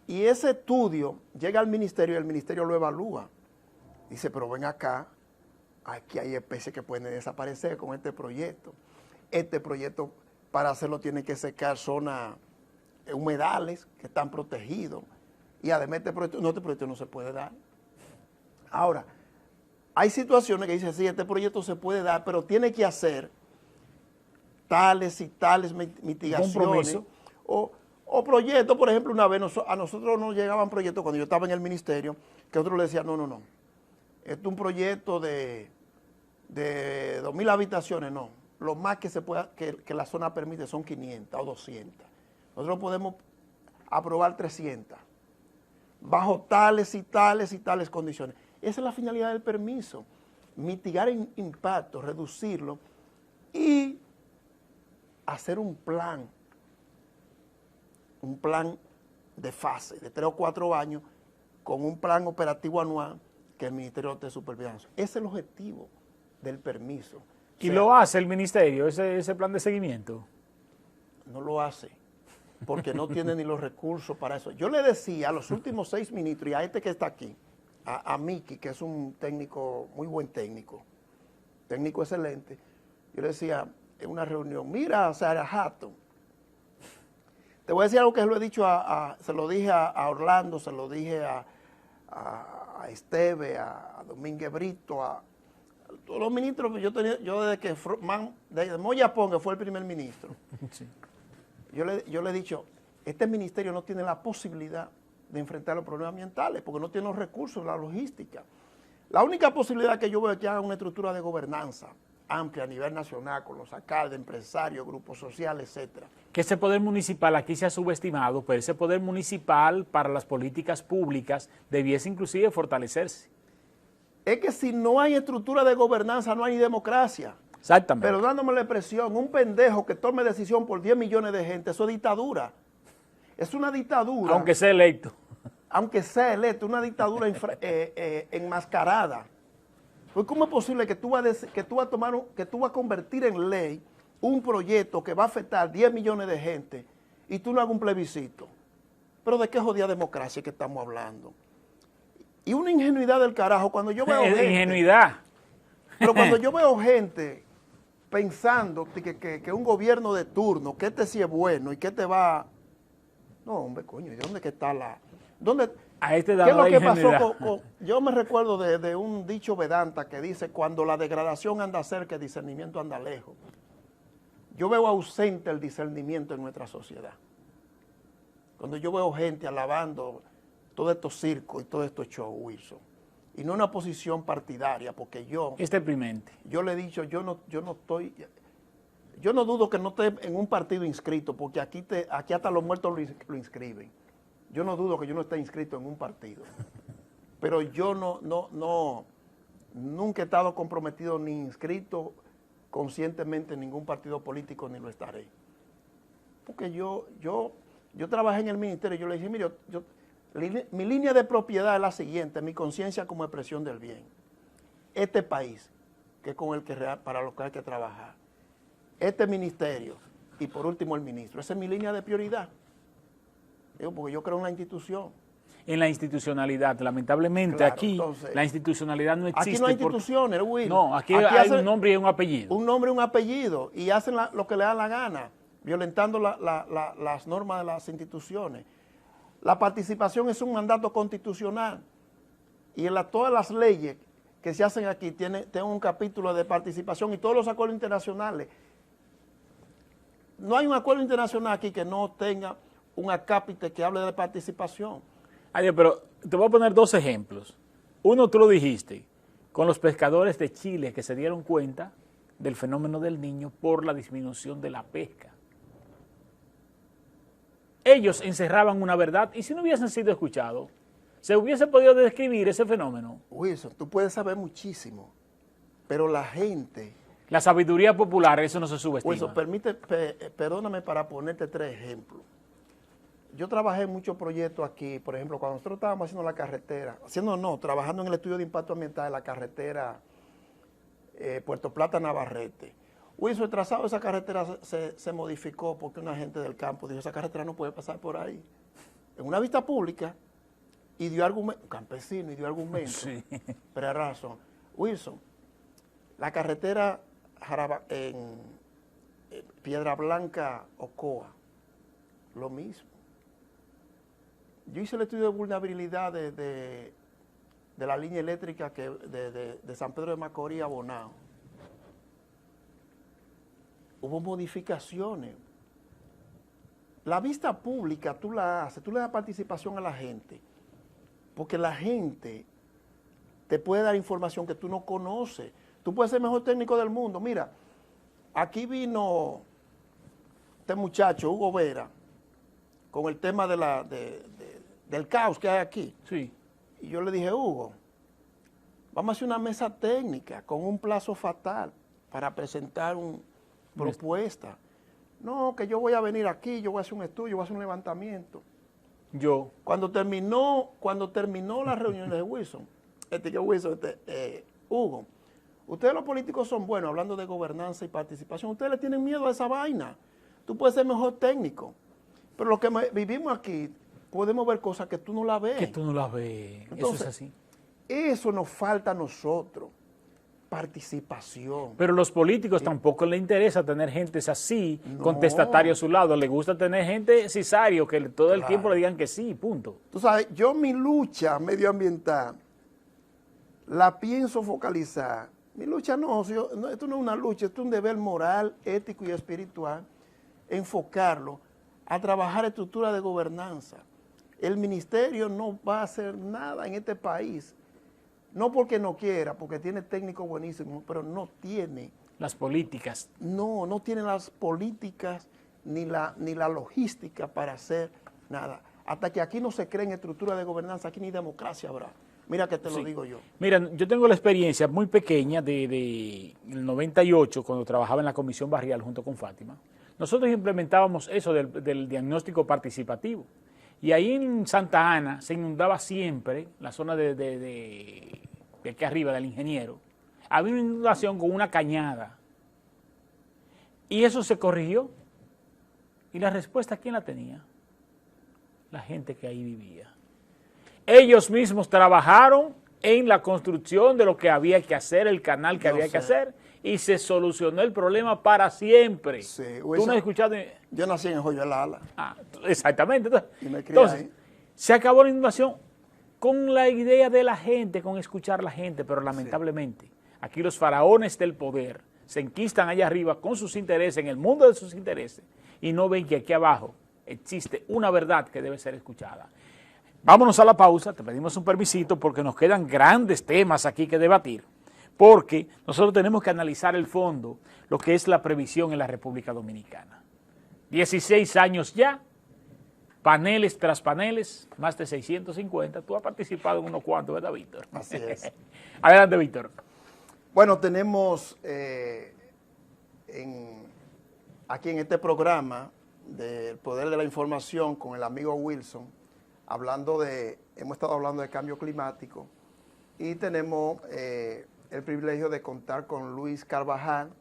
Y ese estudio llega al ministerio y el ministerio lo evalúa. Dice, pero ven acá, aquí hay especies que pueden desaparecer con este proyecto. Este proyecto, para hacerlo, tiene que secar zonas, humedales que están protegidos. Y además este proyecto no se puede dar. Ahora, hay situaciones que dicen, sí, este proyecto se puede dar, pero tiene que hacer tales y tales mitigaciones. O proyectos, por ejemplo, una vez a nosotros nos llegaban proyectos cuando yo estaba en el ministerio, que otros le decían, no, esto es un proyecto de 2.000 habitaciones, no. Lo más que se pueda, que la zona permite son 500 o 200. Nosotros podemos aprobar 300, bajo tales y tales y tales condiciones. Esa es la finalidad del permiso, mitigar el impacto, reducirlo y hacer un plan de fase, de 3 o 4 años, con un plan operativo anual que el ministerio esté supervisando. Ese es el objetivo del permiso. ¿Y lo hace el ministerio, ese plan de seguimiento? no lo hace, porque no tiene ni los recursos para eso. Yo le decía a los últimos 6 ministros y a este que está aquí, a Miki, que es un técnico, muy buen técnico excelente, yo le decía en una reunión, mira, Sarah Hatton, te voy a decir algo que se lo he dicho se lo dije a Orlando, se lo dije a Esteve, a Domínguez Brito, a todos los ministros que yo desde que desde Moya Ponga fue el primer ministro. Sí. Yo le he dicho, este ministerio no tiene la posibilidad de enfrentar los problemas ambientales porque no tiene los recursos, la logística. La única posibilidad que yo veo es que haga una estructura de gobernanza amplia a nivel nacional con los alcaldes, empresarios, grupos sociales, etcétera. Que ese poder municipal aquí se ha subestimado, pero ese poder municipal para las políticas públicas debiese inclusive fortalecerse. Es que si no hay estructura de gobernanza, no hay democracia. Exactamente. Pero dándome la expresión, un pendejo que tome decisión por 10 millones de gente, eso es dictadura. Es una dictadura. Aunque sea electo. Aunque sea electo, una dictadura enmascarada. Pues ¿cómo es posible que tú vas a convertir en ley un proyecto que va a afectar 10 millones de gente y tú no hagas un plebiscito? Pero ¿de qué jodida democracia que estamos hablando? Y una ingenuidad del carajo cuando yo veo gente... Ingenuidad. Pero cuando yo veo gente pensando que un gobierno de turno, que este sí es bueno y que este va... No, hombre, coño, ¿y dónde que está la...? ¿Dónde... A este ¿Qué es lo que pasó yo me recuerdo de un dicho Vedanta que dice, cuando la degradación anda cerca, el discernimiento anda lejos. Yo veo ausente el discernimiento en nuestra sociedad. Cuando yo veo gente alabando todos estos circos y todos estos shows, Wilson, y no una posición partidaria, porque yo... Es deprimente. Yo le he dicho, yo no dudo que no esté en un partido inscrito, porque aquí hasta los muertos lo inscriben. Yo no dudo que yo no esté inscrito en un partido, pero yo nunca he estado comprometido ni inscrito conscientemente en ningún partido político, ni lo estaré. Porque yo trabajé en el ministerio y yo le dije, mire, mi línea de propiedad es la siguiente, mi conciencia como expresión del bien. Este país, que es con para lo que hay que trabajar, este ministerio y por último el ministro, esa es mi línea de prioridad. Porque yo creo en la institución. En la institucionalidad, lamentablemente claro, aquí entonces, la institucionalidad no existe. Aquí no hay instituciones, Will. No, aquí hay un nombre y un apellido. Un nombre y un apellido, y hacen lo que le da la gana, violentando las normas de las instituciones. La participación es un mandato constitucional, y todas las leyes que se hacen aquí tienen un capítulo de participación, y todos los acuerdos internacionales. No hay un acuerdo internacional aquí que no tenga un acápite que hable de participación. Ay, pero te voy a poner 2 ejemplos. Uno, tú lo dijiste, con los pescadores de Chile que se dieron cuenta del fenómeno del Niño por la disminución de la pesca. Ellos encerraban una verdad y si no hubiesen sido escuchados, se hubiese podido describir ese fenómeno. Wilson, tú puedes saber muchísimo, pero la gente... La sabiduría popular, eso no se subestima. Wilson, perdóname para ponerte 3 ejemplos. Yo trabajé en muchos proyectos aquí, por ejemplo, cuando nosotros estábamos haciendo la carretera, trabajando en el estudio de impacto ambiental de la carretera Puerto Plata-Navarrete. Wilson, el trazado de esa carretera se modificó porque una gente del campo dijo, esa carretera no puede pasar por ahí. En una vista pública, y dio argumento, un campesino, y dio argumento, sí. Pero era razón. Wilson, la carretera en Piedra Blanca, Ocoa, lo mismo. Yo hice el estudio de vulnerabilidad de la línea eléctrica de San Pedro de Macorís a Bonao. Hubo modificaciones. La vista pública tú la haces, tú le das participación a la gente, porque la gente te puede dar información que tú no conoces. Tú puedes ser el mejor técnico del mundo. Mira, aquí vino este muchacho, Hugo Vera, con el tema del caos que hay aquí. Sí. Y yo le dije, Hugo, vamos a hacer una mesa técnica con un plazo fatal para presentar una propuesta. No, que yo voy a venir aquí, yo voy a hacer un estudio, voy a hacer un levantamiento. Cuando terminó la reunión de Wilson, Hugo, ustedes los políticos son buenos hablando de gobernanza y participación, ustedes le tienen miedo a esa vaina. Tú puedes ser mejor técnico, pero lo que vivimos aquí, podemos ver cosas que tú no las ves. Que tú no las ves. Entonces, eso es así. Eso nos falta a nosotros, participación. Pero los políticos tampoco les interesa tener gente así, contestatario a su lado. Les gusta tener gente cisario, que todo el tiempo le digan que sí, punto. Tú sabes, yo mi lucha medioambiental la pienso focalizar. Mi lucha esto no es una lucha, esto es un deber moral, ético y espiritual, enfocarlo a trabajar estructura de gobernanza. El ministerio no va a hacer nada en este país, no porque no quiera, porque tiene técnicos buenísimos, pero no tiene. Las políticas. No tiene las políticas ni la logística para hacer nada. Hasta que aquí no se creen estructuras de gobernanza, aquí ni democracia habrá. Mira que te lo digo yo. Mira, yo tengo la experiencia muy pequeña de el 98, cuando trabajaba en la Comisión Barrial junto con Fátima. Nosotros implementábamos eso del diagnóstico participativo. Y ahí en Santa Ana se inundaba siempre, la zona de aquí arriba, del Ingeniero. Había una inundación con una cañada. Y eso se corrigió. ¿Y la respuesta quién la tenía? La gente que ahí vivía. Ellos mismos trabajaron en la construcción de lo que había que hacer, el canal que había que hacer, y se solucionó el problema para siempre. Sí, ¿Tú no has escuchado? Yo nací en Joyalala. Exactamente. Y me crié Entonces, ahí. se acabó la inundación con la idea de la gente, con escuchar a la gente, pero lamentablemente, aquí los faraones del poder se enquistan allá arriba con sus intereses, en el mundo de sus intereses, y no ven que aquí abajo existe una verdad que debe ser escuchada. Vámonos a la pausa, te pedimos un permisito porque nos quedan grandes temas aquí que debatir, porque nosotros tenemos que analizar el fondo, lo que es la previsión en la República Dominicana. 16 años ya, paneles tras paneles, más de 650. Tú has participado en unos cuantos, ¿verdad, Víctor? Así es. Adelante, Víctor. Bueno, tenemos aquí en este programa del Poder de la Información con el amigo Wilson, hemos estado hablando de cambio climático y tenemos el privilegio de contar con Luis Carvajal,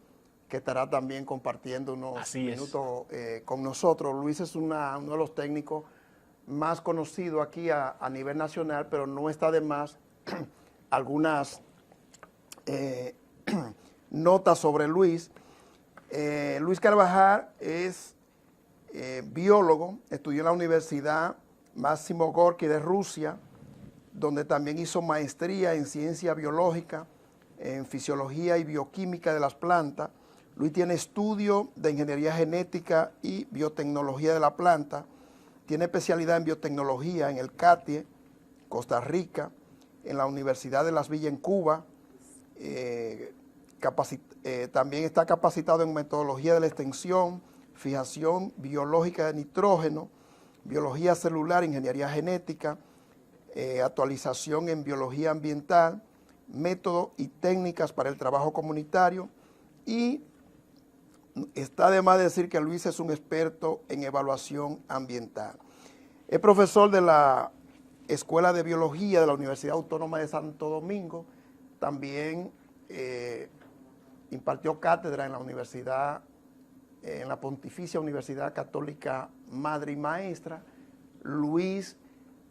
que estará también compartiendo unos minutos con nosotros. Luis es uno de los técnicos más conocidos aquí a nivel nacional, pero no está de más algunas notas sobre Luis. Luis Carvajal es biólogo, estudió en la Universidad Máximo Gorki de Rusia, donde también hizo maestría en ciencia biológica, en fisiología y bioquímica de las plantas. Luis tiene estudio de ingeniería genética y biotecnología de la planta, tiene especialidad en biotecnología en el CATIE, Costa Rica, en la Universidad de Las Villas en Cuba, también está capacitado en metodología de la extensión, fijación biológica de nitrógeno, biología celular, ingeniería genética, actualización en biología ambiental, métodos y técnicas para el trabajo comunitario, y está de más decir que Luis es un experto en evaluación ambiental. Es profesor de la Escuela de Biología de la Universidad Autónoma de Santo Domingo, también impartió cátedra en la universidad, en la Pontificia Universidad Católica Madre y Maestra. Luis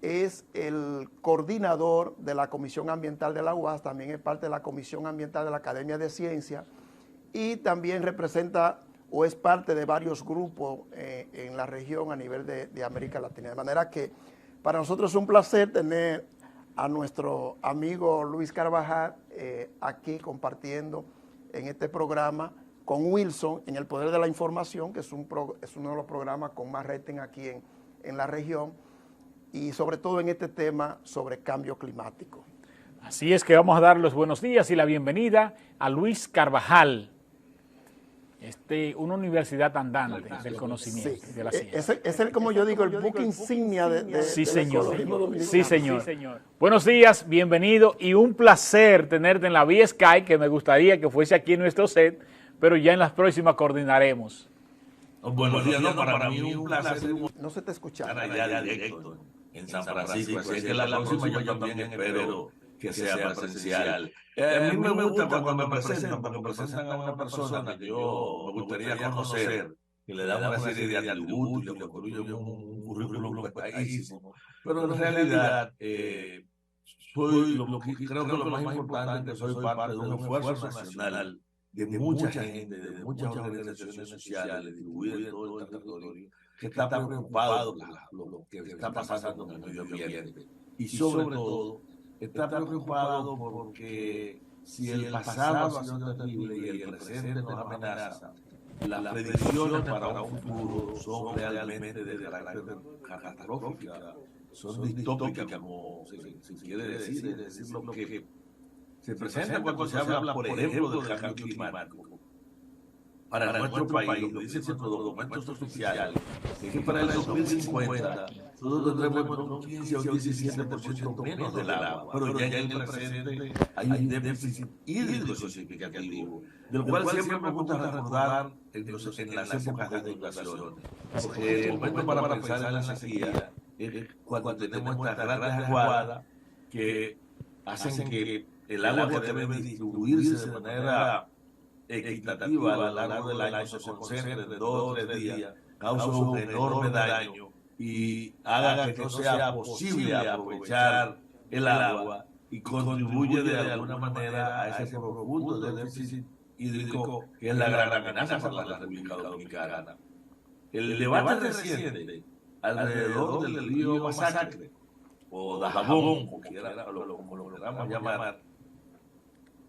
es el coordinador de la Comisión Ambiental de la UAS, también es parte de la Comisión Ambiental de la Academia de Ciencias y también representa o es parte de varios grupos en la región a nivel de América Latina. De manera que para nosotros es un placer tener a nuestro amigo Luis Carvajal aquí compartiendo en este programa con Wilson en el Poder de la Información, que es uno de los programas con más rating aquí en la región, y sobre todo en este tema sobre cambio climático. Así es que vamos a dar los buenos días y la bienvenida a Luis Carvajal, una universidad andante del conocimiento, de la ciencia. Es el, como yo digo, el buque insignia Sí, señor. dominicano. Sí, señor. Buenos días, bienvenido y un placer tenerte en la vía Skype, que me gustaría que fuese aquí en nuestro set, pero ya en las próximas coordinaremos. Buenos días, no, para mí un placer. No se te escucha. Allá directo en San Francisco, así que la próxima yo también espero que sea presencial. A mí me gusta cuando me presentan a una persona que yo me gustaría conocer que le dan una serie de atributos y le construyen un currículum paísísimo. Pero en realidad, creo que lo más importante es que soy parte de un esfuerzo nacional de mucha gente, de muchas organizaciones sociales distribuidas en todo el territorio, que está preocupado por lo que está pasando en el medio ambiente. Y sobre todo, está preocupado porque si el pasado ha sido terrible y el presente nos amenaza, las predicciones para un futuro son realmente de carácter catastrófico, son distópicas, como se quiere decir, es decir, lo que se presenta cuando se habla, por ejemplo, del cambio climático. Para nuestro país, lo dicen nuestros documentos oficiales, es que para el 2050 nosotros tendremos un 15 o 17% menos del agua, pero ya en el presente hay un déficit hídrico significativo, del cual siempre me gusta recordar en las épocas de inundaciones, porque el momento para pensar en la sequía es cuando tenemos estas grandes aguadas que hacen que el agua que debe distribuirse de manera equitativa a lo largo del año se concentre en 2 o 3 días, causa un enorme daño y haga que no sea posible aprovechar el agua y contribuye de alguna manera a ese profundo déficit hídrico que es la gran amenaza para la República Dominicana. El debate reciente alrededor del río Masacre o Dajabón, como lo queramos llamar,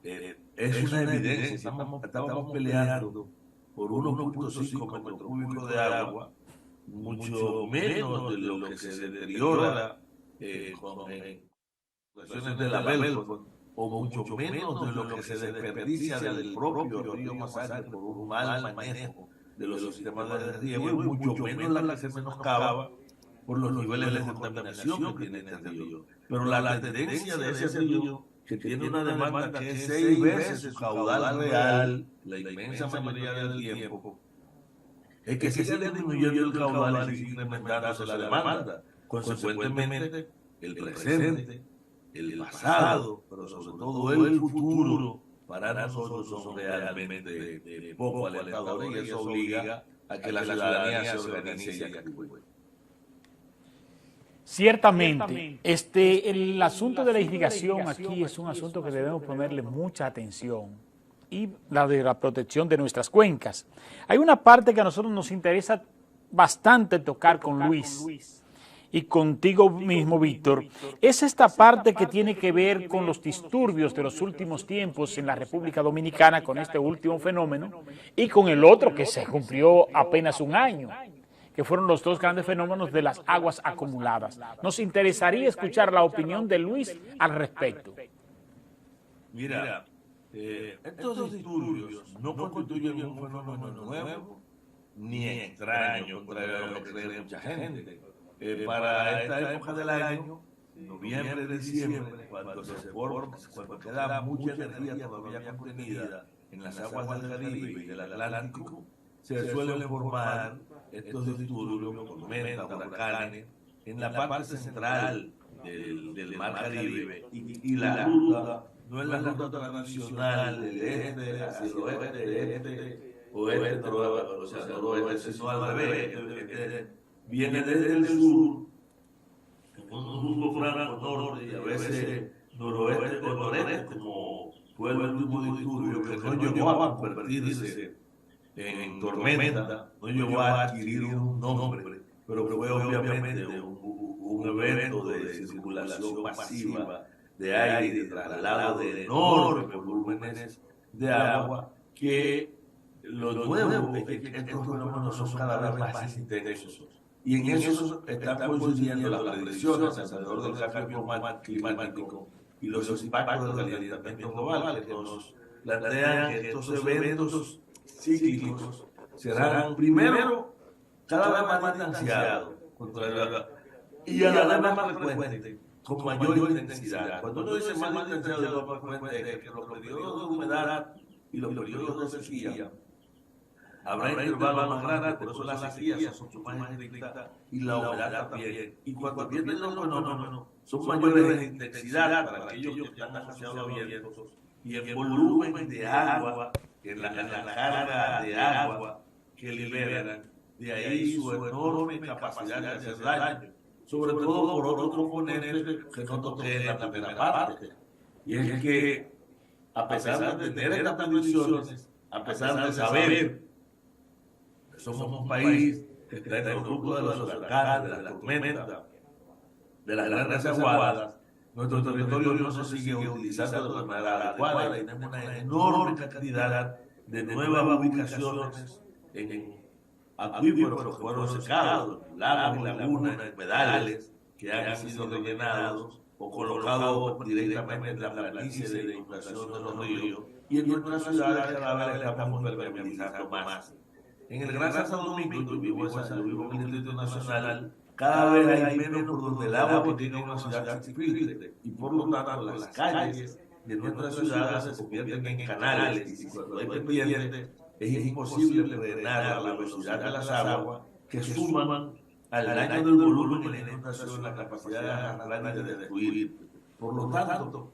es una evidencia. Estamos peleando por 1.5 metros cúbicos de agua, mucho menos de lo que se deteriora con cuestiones de la Belfort, o mucho menos de lo que se desperdicia del propio río Masacre por un mal manejo de los sistemas de riego, y mucho menos la que se menoscaba por los niveles de contaminación que tiene este río. Pero la tendencia de ese río, que tiene una demanda que es 6 veces su caudal real, la inmensa mayoría del tiempo, es que sigue disminuyendo el caudal y sigue incrementándose la demanda. Consecuentemente, el presente, el pasado, pero sobre todo el futuro, para nosotros son realmente poco alentadores, y eso obliga a que la ciudadanía se organice y actúe. Ciertamente, el asunto de la irrigación aquí es un asunto que debemos ponerle mucha atención, y la de la protección de nuestras cuencas. Hay una parte que a nosotros nos interesa bastante tocar con Luis y contigo mismo, Víctor, es esta parte que tiene que ver con los disturbios de los últimos tiempos en la República Dominicana, con este último fenómeno, y con el otro que se cumplió apenas un año, que fueron los dos grandes fenómenos de las aguas acumuladas. Nos interesaría escuchar la opinión de Luis al respecto. Mira, estos disturbios no constituyen un fenómeno nuevo ni extraño, contrario a lo que cree mucha gente. Para esta época del año, noviembre, diciembre, cuando queda mucha energía todavía contenida en las aguas del Caribe y del Atlántico, se suelen formar estos disturbios, tormentas, huracanes, en la parte central del mar Caribe, y la ruta no es la ruta tradicional del este hacia el oeste, oeste, o sea, noroeste, sino al revés. Viene desde el sur, con un rumbo franco norte y a veces noroeste o noreste, como fue el último disturbio, que no llegó a convertirse en tormenta, no llegó a adquirir un nombre, pero fue obviamente un evento de circulación masiva de aire, de traslado de enormes volúmenes de agua, que lo nuevo es que estos fenómenos son cada vez más intensos. Y en eso están coincidiendo las predicciones alrededor del cambio climático y los impactos del calentamiento global, que nos plantean que estos eventos cíclicos serán primero cada vez más distanciados y a la vez más frecuentes, con mayor intensidad. Cuando uno dice más distanciado y más frecuente, es que los periodos de humedad y los periodos de sequía habrá intervalos más grandes, por eso las sequías son mucho más estrictas y la humedad también. Y cuando vienen los fenómenos, son mayores en intensidad para aquellos que están asociados a vientos, y el volumen de agua, en la carga de agua que que liberan, de ahí su enorme capacidad de hacer daño, sobre todo por otro componente que no toqué en la primera parte, y es que a pesar de tener estas condiciones, a pesar de saber que somos un país que está en el grupo de los huracanes, de la tormenta, de las grandes aguadas, nuestro territorio no se sigue utilizando de manera adecuada y tenemos una enorme cantidad de nuevas ubicaciones en acuíferos que fueron secados, lagos y lagunas, humedales que han sido rellenados o colocados directamente en la planicie de inundación de los ríos, y en nuestras ciudades cada vez estamos permeabilizando más. En el Gran Santo Domingo, yo vivo en el Distrito Nacional, cada vez hay menos por donde el agua que tiene una ciudad se filtre, y por lo tanto las calles de nuestras ciudades se convierten en canales, y cuando hay pendientes es imposible frenar la velocidad de las aguas que suman al daño del volumen y la inundación, la capacidad de arrastrar y de destruir. Por lo tanto,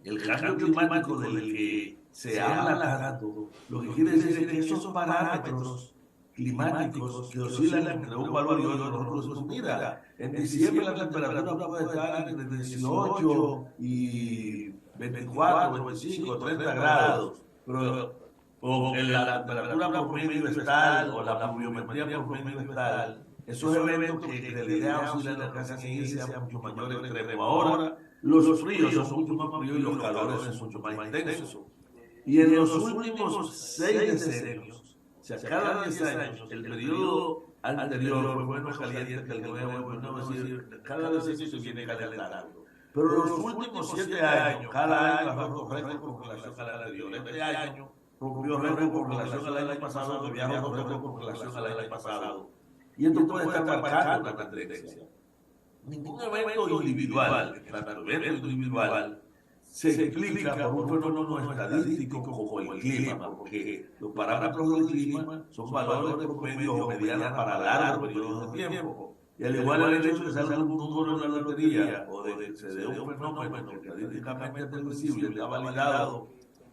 el cambio climático del que se habla tanto, lo que quiere decir es que esos parámetros climáticos que oscilan entre un valor y otro, nosotros, mira, en diciembre la temperatura puede estar entre 18 y 24, 25, 30 grados, pero o en la temperatura promedio estatal o la pluviometría promedio estatal, esos eventos que en realidad oscilan en casa que sea mucho mayor extremo. Ahora los fríos son mucho más fríos y los calores son mucho más intensos. Y en los últimos 6 decenios, o sea, cada 10 años, el periodo anterior fue menos caliente que el nuevo, es decir, cada decenio se viene calentando. Pero los últimos 7 años, cada año bajó récord con relación al anterior. Este año rompió récord con relación al año pasado, que había roto récord con relación al año pasado. Y esto puede estar marcando una tendencia. Ningún evento individual, tanto evento individual, se explica por un fenómeno estadístico como el clima, porque los parámetros del clima son valores de promedio o medianos para largos periodos de tiempo. Y al igual el hecho de que salga un número en la lotería o de que se dé un fenómeno que estadísticamente es previsible, está validado,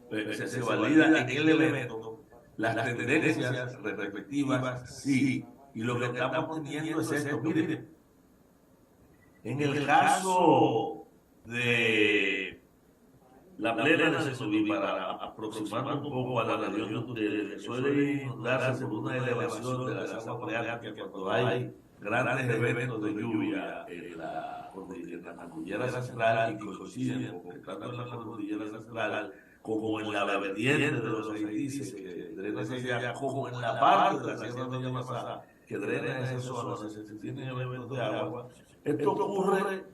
se valida en el evento, las tendencias respectivas sí. Y lo que estamos teniendo es esto. Miren, en el caso de la plena de Cesubí, para aproximarnos un poco a la región de ustedes, suele inundarse por una elevación de las aguas freáticas cuando hay grandes eventos de lluvia en la cordillera central y coinciden, tanto en la cordillera central como en la vertiente de los Haitises, que drena hacia allá, como en la parte de la sierra de Yamasá, que drena esa zona, se tienen eventos de agua. Esto ocurre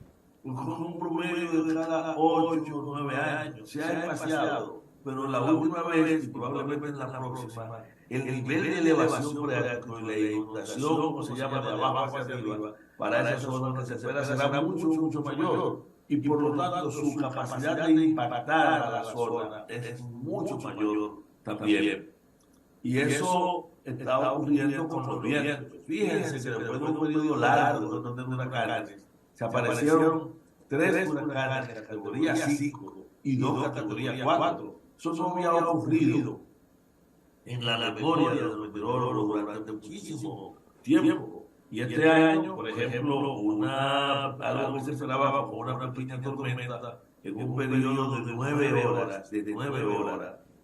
con un promedio de cada 8 o 9 años. Se ha espaciado, pero la última vez, y probablemente en la próxima, el nivel de elevación freático y la inundación, como se llama, de abajo hacia arriba, para esa zona que se espera será mucho mayor. Y por lo tanto, su capacidad de impactar a la zona es mucho mayor también. Y eso está ocurriendo con los vientos. Fíjense que después de un periodo largo de huracanes, se aparecieron 3 huracanes de categoría 5 y 2 categoría 4. Eso no había ocurrido en la memoria de los meteorólogos durante muchísimo tiempo. Y este año, por ejemplo, algo que se esperaba como una pequeña tormenta, en un periodo de 9 horas,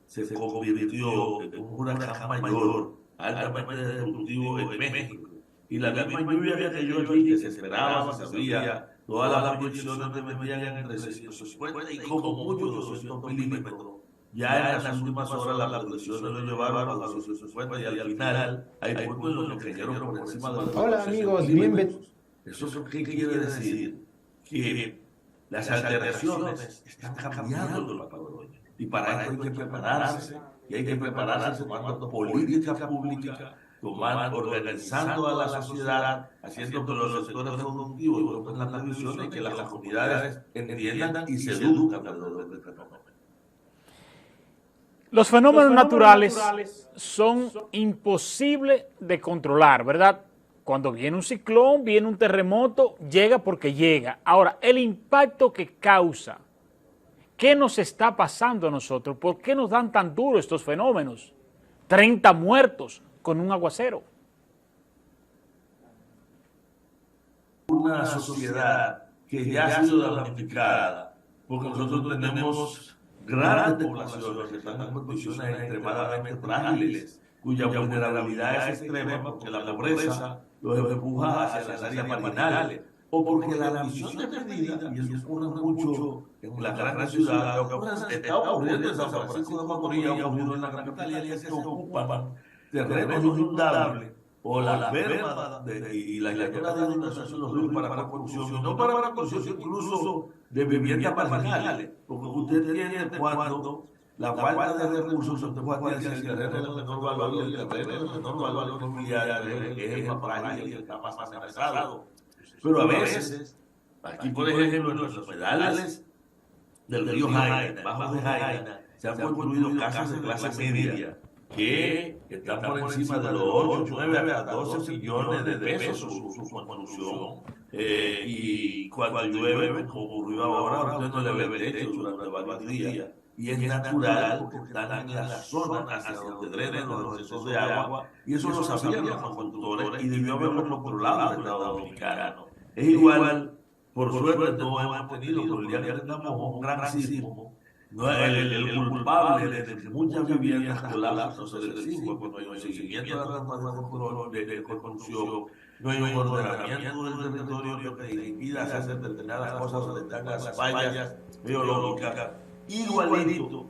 se convirtió en un huracán mayor, altamente destructivo en México. Y la misma lluvia que cayó aquí, que se esperaba, se sabía, todas las proyecciones te metían entre 650 y como mucho 200 milímetros. Ya en las últimas horas las proyecciones lo llevaron a los 250 y al final hay puntos en los que cayeron por encima de los 200 milímetros. Hola amigos, bienvenidos. ¿Eso qué quiere decir? Que las alteraciones están cambiando el patrón. Y para esto hay que prepararse. Y hay que prepararse tomando política pública, organizando a la sociedad, haciendo que los sectores productivos y tomen las decisiones y que las comunidades entiendan y se educan alrededor del fenómeno. Los fenómenos naturales son imposibles de controlar, ¿verdad? Cuando viene un ciclón, viene un terremoto, llega porque llega. Ahora, el impacto que causa, ¿qué nos está pasando a nosotros? ¿Por qué nos dan tan duro estos fenómenos? 30 muertos, con un aguacero. Una sociedad que ya ha sido damnificada, porque nosotros tenemos grandes poblaciones que están en condiciones extremadamente frágiles, cuya vulnerabilidad es extrema porque la pobreza los empuja hacia las áreas marginales, o porque la ambición desmedida, y eso ocurre mucho en las grandes ciudades, está ocurriendo en San Francisco de Macorís, ha ocurrido en la capital, y es que se ocupan terrenos inundables o las bermas y las llanuras de inundación de los ríos para construcción, y no para construcción incluso de viviendas marginales, porque usted entiende cuando la falta de recursos, usted puede decir el terreno de menor valor y el terreno de menor valor inmobiliario es el más frágil y el más amenazado. Pero a veces, aquí por ejemplo, en los humedales del río Jaina, bajo de Jaina, se han construido casas de clase media que están por encima de los 8, 9 hasta 12 millones de pesos su construcción. Y cuando llueve, como ocurrió ahora, usted no le ve el techo durante varios días. Y es natural porque están en la zona hacia donde drenan los excesos de agua, y eso lo sabían los constructores y debió haberlo controlado el Estado Dominicano. Es igual, por suerte no hemos tenido, pero el día que tengamos un gran sismo, no, el culpable de muchas viviendas colapsan no se les exige, porque no hay un seguimiento de la norma de construcción, no hay un ordenamiento del territorio que te impida hacer determinadas cosas donde están las fallas geológicas. Igualito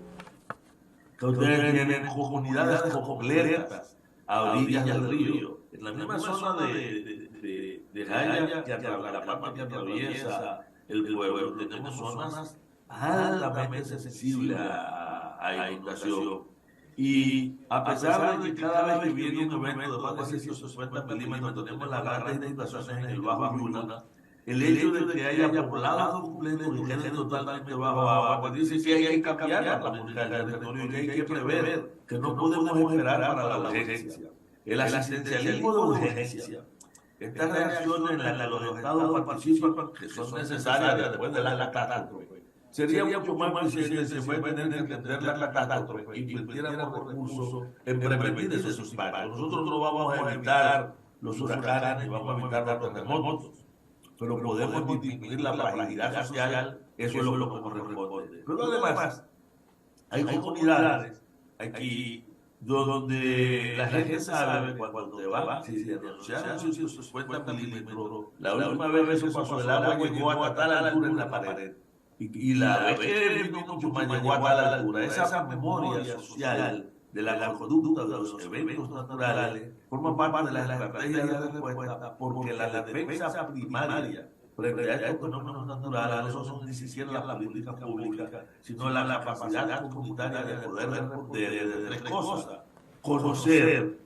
que ustedes tienen comunidades completas a orillas del río, en la misma zona de Jaya, que la parte que atraviesa el pueblo, tenemos zonas altamente sensibles a inundación. Y a pesar de que cada vez que viene un evento de más de 150 milímetros, tenemos las grandes inundaciones en el Bajo Yuna, el hecho de que haya poblados completos que queden totalmente bajo agua, pues dice que hay que cambiar la política del territorio y que hay que prever, que no podemos esperar para la urgencia. El asistencialismo de urgencia, estas reacciones en las que los estados participan, que son necesarias después de la catástrofe, sería mucho más eficiente si fue tener que entender la catástrofe y invirtiéramos recursos en prevenir esos impactos. Nosotros no vamos a evitar los huracanes ni vamos a evitar los terremotos, pero podemos disminuir la fragilidad social, eso es lo que corresponde. Pero además, hay comunidades aquí donde la gente sabe que cuando te va, si se anunciaron 150 milímetros, la última vez que eso pasó, el agua llegó a tal altura en la pared. Y la vez que vino mucho más llegó a tal altura. Esa memoria social de la conducta de los eventos naturales forma parte de la estrategia de respuesta, porque la defensa primaria frente a estos fenómenos naturales no son ni siquiera las políticas públicas, sino la capacidad comunitaria de poder responder de tres cosas: conocer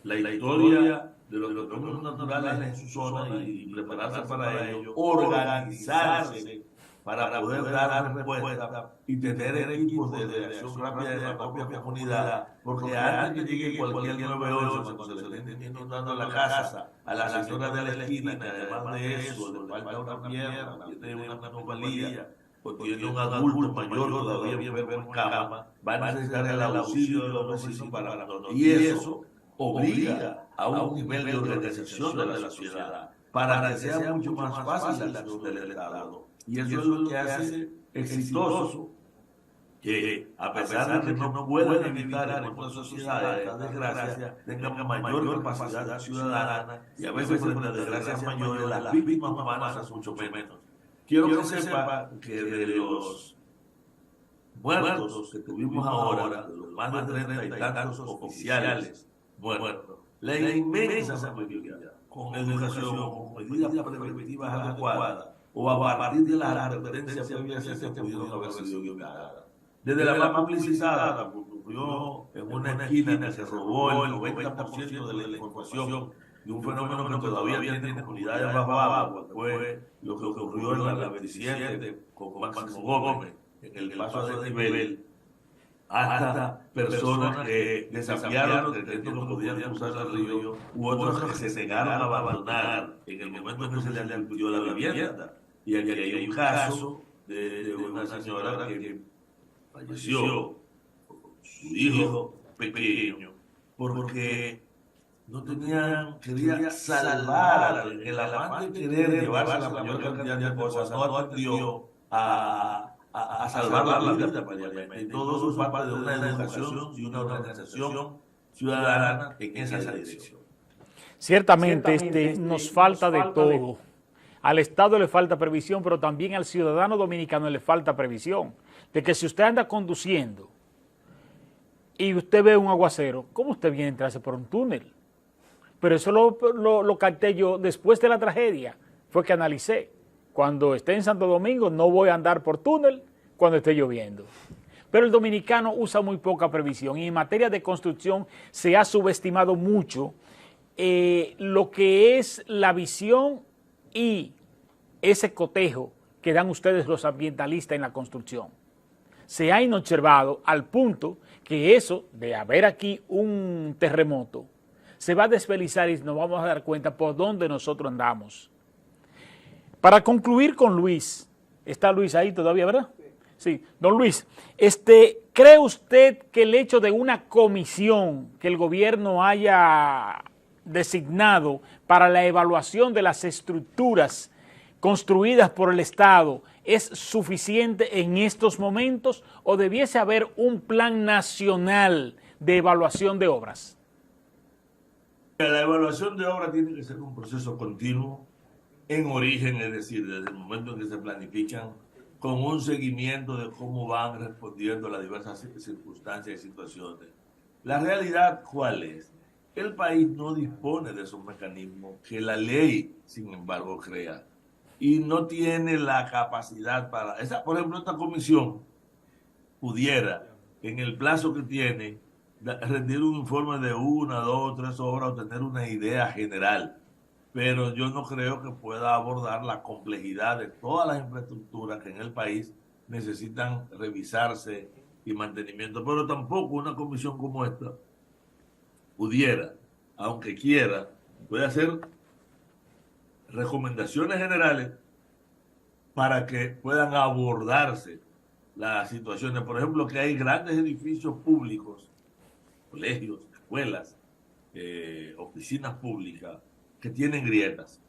la historia de los fenómenos naturales en su zona y prepararse para ello, organizarse para poder dar respuesta y tener equipos de acción rápida de la propia comunidad, porque antes que llegue cualquier 911, cuando se le esté inundando la casa, a la señora de la esquina, que además de eso, le falta una pierna, tiene una anomalía, o tiene un adulto mayor todavía enfermo en cama, va a necesitar el auxilio de los vecinos y eso obliga a un nivel de organización de la sociedad para que sea mucho más fácil la acción del Estado. Y eso es lo que hace exitoso que, a pesar de que no pueden evitar en nuestras sociedades estas desgracias, tengan mayor capacidad ciudadana y a veces frente a desgracias mayores las víctimas humanas son mucho menos. Quiero que sepa que de los muertos que tuvimos ahora, de los más de 30 y tantos oficiales muertos, la inmensa mayoría, con educación, con medidas preventivas adecuadas, o a partir de las advertencias previas que pudieron haber sido violadas. Desde la más publicitada, ocurrió en una esquina que se robó el 90% de la información de un fenómeno que todavía tiene comunidades bajo agua, que fue lo que ocurrió en la 27 con Máximo Gómez, en el paso de nivel, hasta personas que desafiaron creyendo que podían cruzar el río, u otros que se negaron a abandonar en el momento en que se les advirtió la vivienda. Y aquí hay un caso de una señora que falleció con su hijo pequeño porque quería salvar el afán de querer llevarse la mayor cantidad de cosas, no atendió a salvar la vida prácticamente. Y todo eso es parte de una educación y una organización ciudadana en esa dirección. Ciertamente nos falta de todo. Al Estado le falta previsión, pero también al ciudadano dominicano le falta previsión. De que si usted anda conduciendo y usted ve un aguacero, ¿cómo usted viene a entrarse por un túnel? Pero eso lo capté yo después de la tragedia, fue que analicé. Cuando esté en Santo Domingo no voy a andar por túnel cuando esté lloviendo. Pero el dominicano usa muy poca previsión y en materia de construcción se ha subestimado mucho lo que es la visión y ese cotejo que dan ustedes los ambientalistas en la construcción. Se ha inobservado al punto que eso de haber aquí un terremoto se va a desvelizar y nos vamos a dar cuenta por dónde nosotros andamos. Para concluir con Luis, está Luis ahí todavía, ¿verdad? Sí, don Luis, ¿cree usted que el hecho de una comisión que el gobierno haya designado para la evaluación de las estructuras construidas por el Estado es suficiente en estos momentos o debiese haber un plan nacional de evaluación de obras? La evaluación de obras tiene que ser un proceso continuo en origen, es decir, desde el momento en que se planifican, con un seguimiento de cómo van respondiendo las diversas circunstancias y situaciones. La realidad, ¿cuál es? El país no dispone de esos mecanismos que la ley, sin embargo, crea. Y no tiene la capacidad para... por ejemplo, esta comisión pudiera, en el plazo que tiene, rendir un informe de 1, 2, 3 obras o tener una idea general. Pero yo no creo que pueda abordar la complejidad de todas las infraestructuras que en el país necesitan revisarse y mantenimiento. Pero tampoco una comisión como esta pudiera, aunque quiera, puede hacer recomendaciones generales para que puedan abordarse las situaciones. Por ejemplo, que hay grandes edificios públicos, colegios, escuelas, oficinas públicas, que tienen grietas.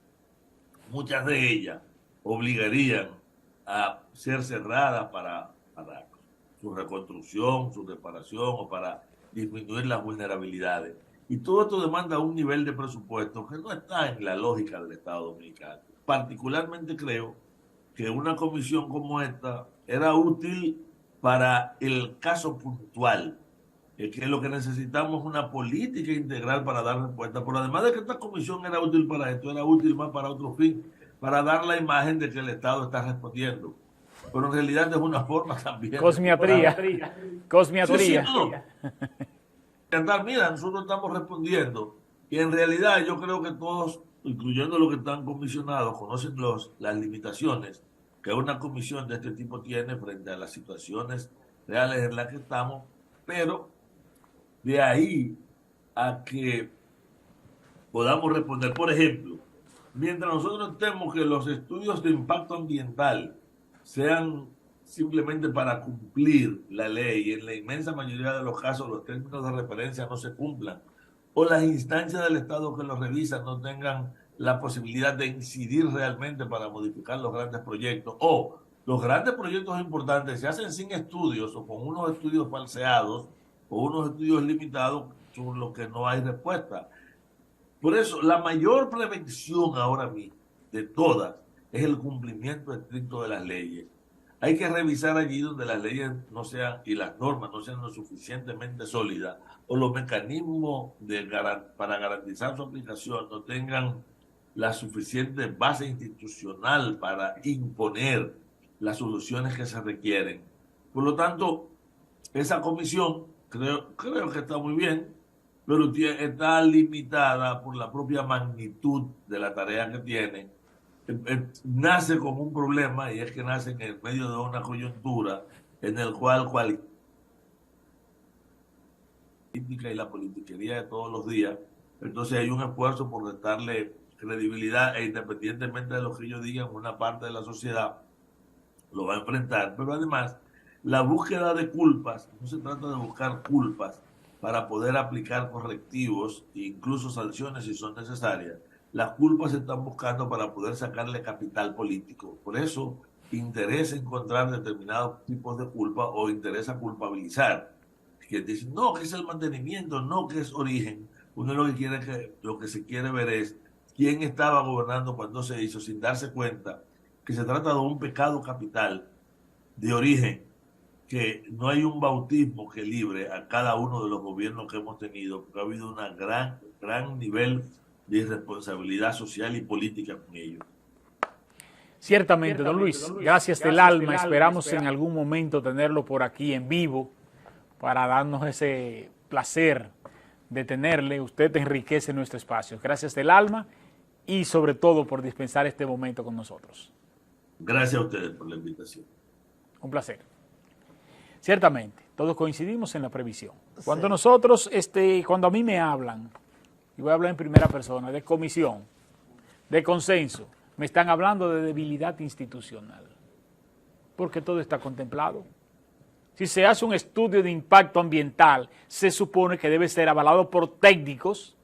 Muchas de ellas obligarían a ser cerradas para su reconstrucción, su reparación o para disminuir las vulnerabilidades. Y todo esto demanda un nivel de presupuesto que no está en la lógica del Estado Dominicano. Particularmente creo que una comisión como esta era útil para el caso puntual, que lo que necesitamos es una política integral para dar respuesta. Pero además de que esta comisión era útil para esto, era útil más para otro fin, para dar la imagen de que el Estado está respondiendo. Pero en realidad es una forma también. Cosmiatría. Cosmiatría. Sí, no. Mira, nosotros estamos respondiendo. Y en realidad yo creo que todos, incluyendo los que están comisionados, conocen las limitaciones que una comisión de este tipo tiene frente a las situaciones reales en las que estamos, pero de ahí a que podamos responder. Por ejemplo, mientras nosotros tenemos que los estudios de impacto ambiental sean simplemente para cumplir la ley, y en la inmensa mayoría de los casos los términos de referencia no se cumplan, o las instancias del Estado que los revisan no tengan la posibilidad de incidir realmente para modificar los grandes proyectos, o los grandes proyectos importantes se hacen sin estudios o con unos estudios falseados o unos estudios limitados sobre los que no hay respuesta. Por eso, la mayor prevención ahora mismo de todas es el cumplimiento estricto de las leyes. Hay que revisar allí donde las leyes no sean y las normas no sean lo suficientemente sólidas o los mecanismos para garantizar su aplicación no tengan la suficiente base institucional para imponer las soluciones que se requieren. Por lo tanto, esa comisión creo que está muy bien, pero está limitada por la propia magnitud de la tarea que tiene. Nace como un problema, y es que nace en el medio de una coyuntura en el cual política y la politiquería de todos los días, entonces hay un esfuerzo por restarle credibilidad e independientemente de lo que ellos digan, una parte de la sociedad lo va a enfrentar. Pero además, la búsqueda de culpas, no se trata de buscar culpas, para poder aplicar correctivos e incluso sanciones si son necesarias, las culpas se están buscando para poder sacarle capital político. Por eso interesa encontrar determinados tipos de culpa o interesa culpabilizar. Que dicen, no, que es el mantenimiento, no, que es origen. Uno lo que se quiere ver es quién estaba gobernando cuando se hizo, sin darse cuenta que se trata de un pecado capital de origen, que no hay un bautismo que libre a cada uno de los gobiernos que hemos tenido, porque ha habido un gran nivel de irresponsabilidad social y política con ellos. Ciertamente, don Luis, gracias del alma. Esperamos en algún momento tenerlo por aquí en vivo para darnos ese placer de tenerle. Usted enriquece nuestro espacio. Gracias del alma y sobre todo por dispensar este momento con nosotros. Gracias a ustedes por la invitación. Un placer. Ciertamente, todos coincidimos en la previsión. Cuando nosotros, cuando a mí me hablan, y voy a hablar en primera persona, de comisión, de consenso, me están hablando de debilidad institucional, porque todo está contemplado. Si se hace un estudio de impacto ambiental, se supone que debe ser avalado por técnicos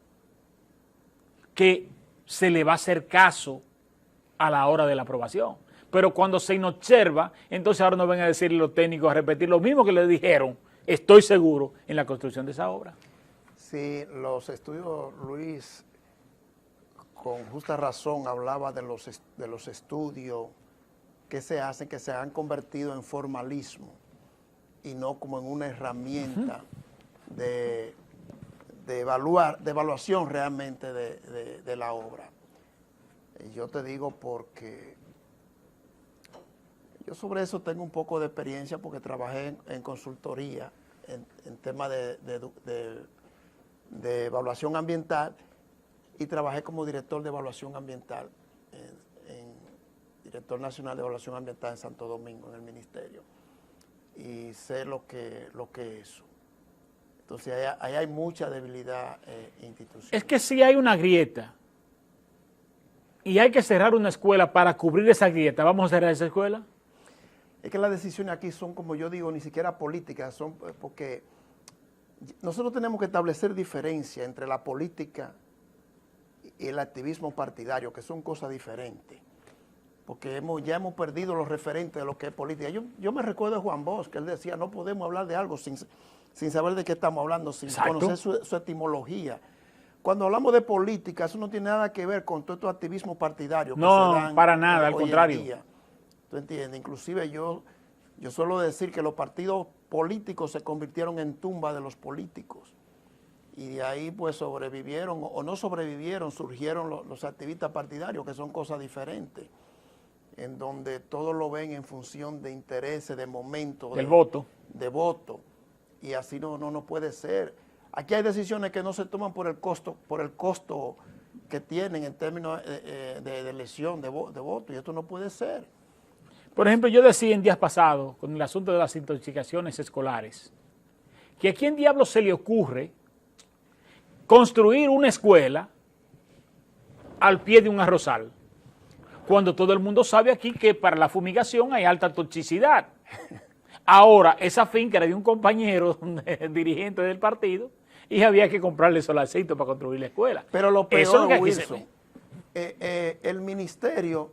que se le va a hacer caso a la hora de la aprobación. Pero cuando se inobserva, entonces ahora nos ven a decirle los técnicos, a repetir lo mismo que le dijeron, estoy seguro, en la construcción de esa obra. Sí, los estudios, Luis, con justa razón hablaba de los estudios que se hacen, que se han convertido en formalismo y no como en una herramienta de evaluación realmente de la obra. Y yo te digo porque yo sobre eso tengo un poco de experiencia porque trabajé en consultoría en temas de evaluación ambiental y trabajé como director de evaluación ambiental, director nacional de evaluación ambiental en Santo Domingo, en el ministerio. Y sé lo que es eso. Entonces ahí hay mucha debilidad institucional. Es que si hay una grieta y hay que cerrar una escuela para cubrir esa grieta, ¿vamos a cerrar esa escuela? Es que las decisiones aquí son, como yo digo, ni siquiera políticas, son porque nosotros tenemos que establecer diferencia entre la política y el activismo partidario, que son cosas diferentes. Porque ya hemos perdido los referentes de lo que es política. Yo me recuerdo de Juan Bosch, que él decía, no podemos hablar de algo sin saber de qué estamos hablando, sin conocer su etimología. Cuando hablamos de política, eso no tiene nada que ver con todo estos activismos partidarios. No, que se dan para nada, al contrario. ¿Tú entiendes? Inclusive yo suelo decir que los partidos políticos se convirtieron en tumba de los políticos. Y de ahí pues sobrevivieron o no sobrevivieron, surgieron los activistas partidarios, que son cosas diferentes, en donde todos lo ven en función de intereses, de momentos. Del voto. De voto. Y así no puede ser. Aquí hay decisiones que no se toman por el costo que tienen en términos de elección, de voto, y esto no puede ser. Por ejemplo, yo decía en días pasados, con el asunto de las intoxicaciones escolares, que a quién diablo se le ocurre construir una escuela al pie de un arrozal, cuando todo el mundo sabe aquí que para la fumigación hay alta toxicidad. Ahora, esa finca era de un compañero dirigente del partido y había que comprarle solarcito para construir la escuela. Pero lo peor, eso es lo que Wilson, el ministerio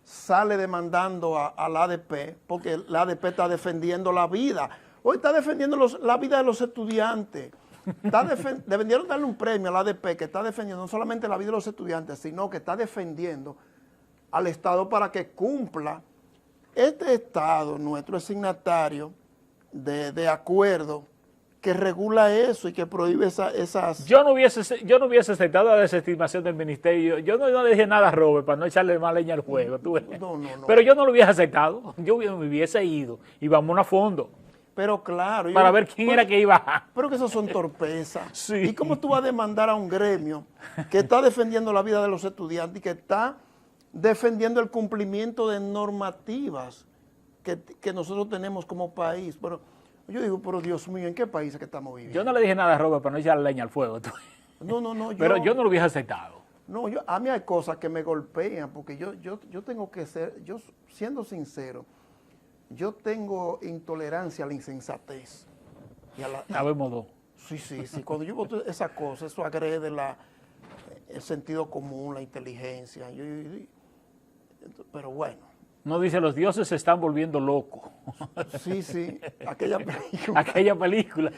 sale demandando al ADP porque el ADP está defendiendo la vida. Hoy está defendiendo la vida de los estudiantes. Debieron darle un premio al ADP que está defendiendo no solamente la vida de los estudiantes, sino que está defendiendo al Estado para que cumpla. Este Estado, nuestro signatario de acuerdo que regula eso y que prohíbe esas... Yo no hubiese aceptado la desestimación del ministerio. Yo no le dije nada a Robert para no echarle más leña al fuego. No. Pero yo no lo hubiese aceptado. Yo me hubiese ido y vamos a fondo. Pero claro. Para ver quién era que iba. Pero que eso son torpezas. Sí. ¿Y cómo tú vas a demandar a un gremio que está defendiendo la vida de los estudiantes y que está defendiendo el cumplimiento de normativas que nosotros tenemos como país? Pero yo digo, pero Dios mío, ¿en qué país es que estamos viviendo? Yo no le dije nada a Robert para no echarle leña al fuego. No. Pero yo no lo hubiese aceptado. No, a mí hay cosas que me golpean porque yo tengo que ser, yo siendo sincero, yo tengo intolerancia a la insensatez. Sabemos dos. Sí, sí, sí. Cuando yo voto esa cosa, eso agrede el sentido común, la inteligencia. Pero bueno. No dice, los dioses se están volviendo locos. Sí, sí, aquella película. Aquella película.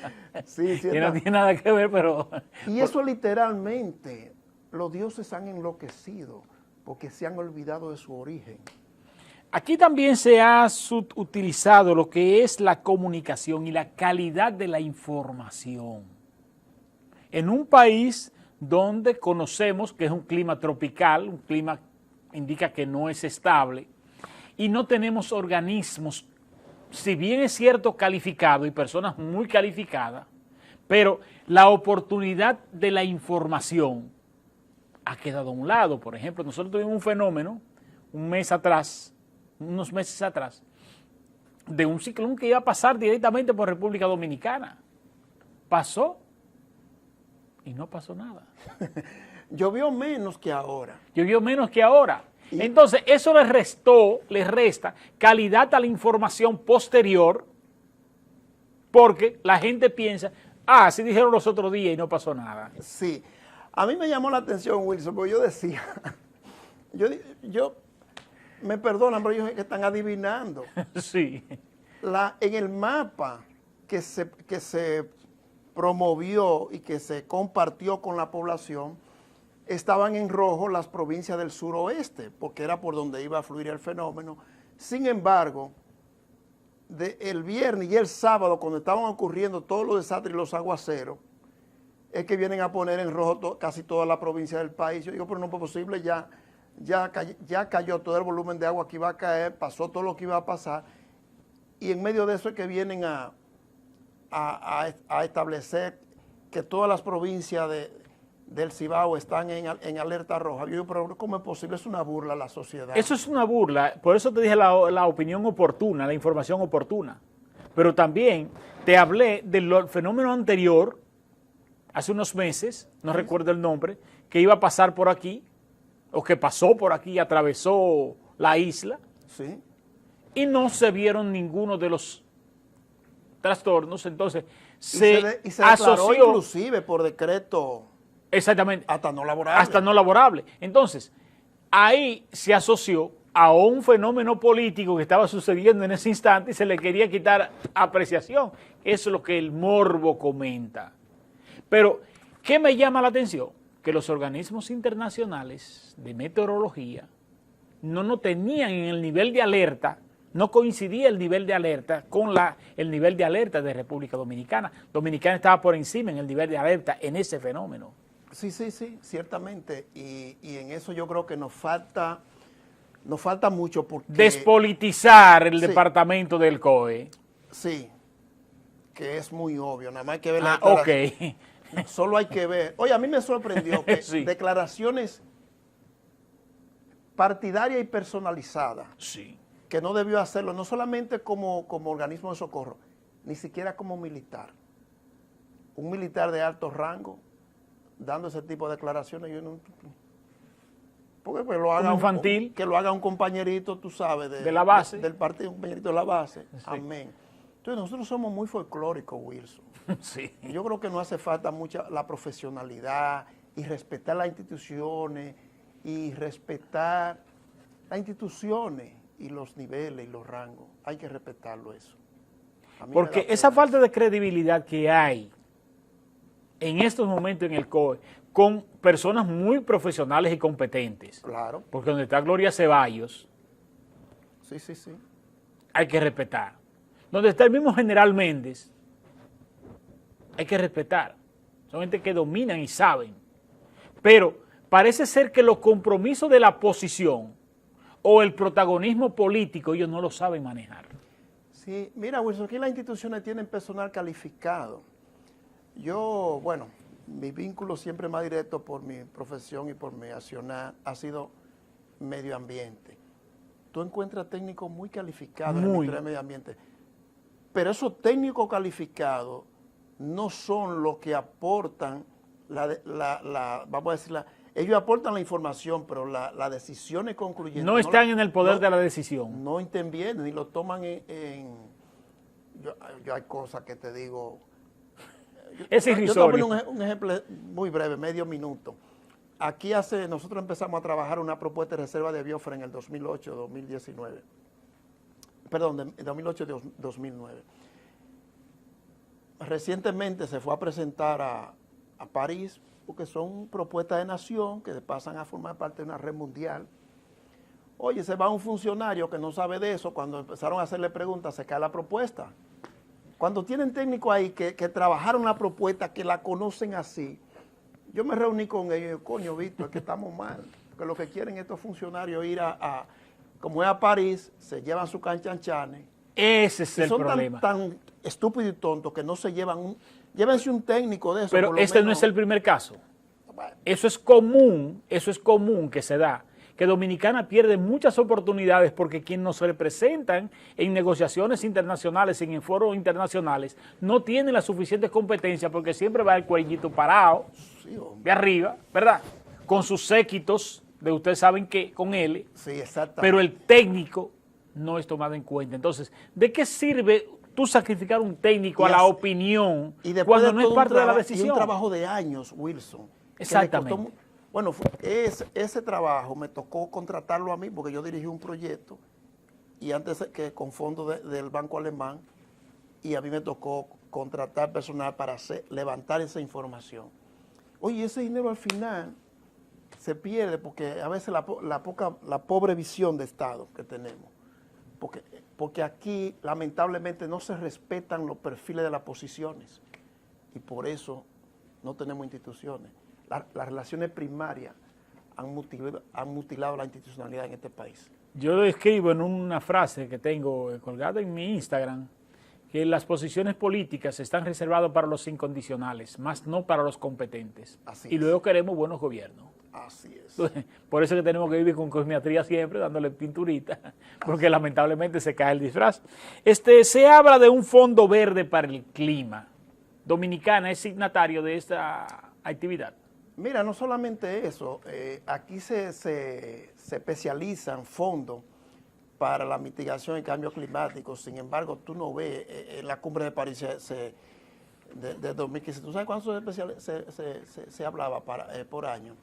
Sí, sí, que no tiene nada que ver, pero... Y eso literalmente, los dioses han enloquecido porque se han olvidado de su origen. Aquí también se ha utilizado lo que es la comunicación y la calidad de la información. En un país donde conocemos que es un clima tropical, un clima indica que no es estable, y no tenemos organismos, si bien es cierto, calificados y personas muy calificadas, pero la oportunidad de la información ha quedado a un lado. Por ejemplo, nosotros tuvimos un fenómeno unos meses atrás, de un ciclón que iba a pasar directamente por República Dominicana. Pasó y no pasó nada. Llovió menos que ahora. Llovió menos que ahora. Entonces, eso le resta calidad a la información posterior, porque la gente piensa, así dijeron los otros días y no pasó nada. Sí. A mí me llamó la atención, Wilson, porque yo decía, me perdonan, pero ellos que están adivinando. Sí. En el mapa que se promovió y que se compartió con la población, estaban en rojo las provincias del suroeste, porque era por donde iba a fluir el fenómeno. Sin embargo, el viernes y el sábado, cuando estaban ocurriendo todos los desastres y los aguaceros, es que vienen a poner en rojo casi toda la provincia del país. Yo digo, pero no es posible, ya cayó todo el volumen de agua que iba a caer, pasó todo lo que iba a pasar, y en medio de eso es que vienen a establecer que todas las provincias del Cibao están en alerta roja. Yo digo, pero ¿cómo es posible? Es una burla a la sociedad. Eso es una burla, por eso te dije la opinión oportuna, la información oportuna. Pero también te hablé del fenómeno anterior, hace unos meses, no recuerdo el nombre, que iba a pasar por aquí, o que pasó por aquí, atravesó la isla, Sí. y no se vieron ninguno de los trastornos. Entonces, Y se declaró asoció, inclusive por decreto. exactamente, Hasta no laborable. hasta no laborable. Entonces, ahí se asoció a un fenómeno político que estaba sucediendo en ese instante y se le quería quitar apreciación. Eso es lo que el morbo comenta. Pero, ¿qué me llama la atención? Que los organismos internacionales de meteorología no tenían en el nivel de alerta, no coincidía el nivel de alerta con el nivel de alerta de República Dominicana. Dominicana estaba por encima en el nivel de alerta en ese fenómeno. Sí, ciertamente. Y en eso yo creo que nos falta mucho porque... Despolitizar el Sí. departamento del COE. Sí, que es muy obvio, nada más hay que ver la Ok. declaración. Solo hay que ver. Oye, a mí me sorprendió que Sí. declaraciones partidarias y personalizadas, Sí. que no debió hacerlo, no solamente como organismo de socorro, ni siquiera como militar. Un militar de alto rango dando ese tipo de declaraciones, yo no... Porque pues, lo haga Como infantil. que lo haga un compañerito, tú sabes, De la base. del partido, un compañerito de la base. Sí. Amén. Entonces nosotros somos muy folclóricos, Wilson. Sí. Yo creo que no hace falta mucha la profesionalidad y respetar las instituciones y respetar las instituciones y los niveles y los rangos. Hay que respetarlo eso. A mí me Porque da esa pena falta de credibilidad que hay en estos momentos en el COE, con personas muy profesionales y competentes, eso. Claro, porque donde está Gloria Ceballos, sí. hay que respetar. Donde está el mismo General Méndez, hay que respetar. Son gente que dominan y saben. Pero parece ser que los compromisos de la posición o el protagonismo político ellos no lo saben manejar. Sí, mira, Wilson, aquí las instituciones tienen personal calificado. Yo, bueno, mi vínculo siempre más directo por mi profesión y por mi accionar ha sido medio ambiente. Tú encuentras técnicos muy calificados en el Ministerio de Medio Ambiente, pero esos técnicos calificados no son los que aportan vamos a decir, ellos aportan la información, pero las decisiones concluyentes... No están en el poder de la decisión. No intervienen, ni lo toman yo hay cosas que te digo, Es Yo te voy a irrisorio. poner un ejemplo muy breve, medio minuto. Aquí nosotros empezamos a trabajar una propuesta de reserva de biosfera en el 2008-2019. Perdón, de 2008-2009. Recientemente se fue a presentar a París, porque son propuestas de nación que pasan a formar parte de una red mundial. Oye, se va un funcionario que no sabe de eso, cuando empezaron a hacerle preguntas se cae la propuesta. Cuando tienen técnicos ahí que trabajaron la propuesta, que la conocen así, yo me reuní con ellos, coño, Víctor, es que estamos mal, porque lo que quieren estos funcionarios ir como es a París, se llevan su canchanchanes. Ese es el Son problema. tan estúpidos y tontos que no se llevan llévense un técnico de eso. Pero por lo este no menos. es el primer caso. Bueno, Eso es común que se da, que Dominicana pierde muchas oportunidades porque quienes nos representan en negociaciones internacionales, en foros internacionales, no tienen la suficiente competencia porque siempre va el cuellito parado sí, hombre. de arriba, ¿verdad? Con sus séquitos, de ustedes saben que con él, Sí, exactamente. pero el técnico no es tomado en cuenta. Entonces, ¿de qué sirve tú sacrificar un técnico a la opinión cuando no es parte de la decisión? Y un trabajo de años, Wilson. que le Exactamente. costó bueno, ese trabajo me tocó contratarlo a mí porque yo dirigí un proyecto y antes que con fondos del Banco Alemán y a mí me tocó contratar personal para levantar esa información. Oye, ese dinero al final se pierde porque a veces la pobre visión de Estado que tenemos. Porque aquí lamentablemente no se respetan los perfiles de las posiciones y por eso no tenemos instituciones. Las relaciones primarias han mutilado la institucionalidad en este país. Yo lo escribo en una frase que tengo colgada en mi Instagram, que las posiciones políticas están reservadas para los incondicionales, más no para los competentes. Así y es. luego queremos buenos gobiernos. Así es. Por eso es que tenemos que vivir con cosmiatría siempre, dándole pinturita, porque lamentablemente se cae el disfraz. Se habla de un fondo verde para el clima. Dominicana es signatario de esta actividad. Mira, no solamente eso, aquí se especializan fondos para la mitigación del cambio climático, sin embargo, tú no ves en la cumbre de París de 2015, ¿tú sabes cuánto se hablaba por año?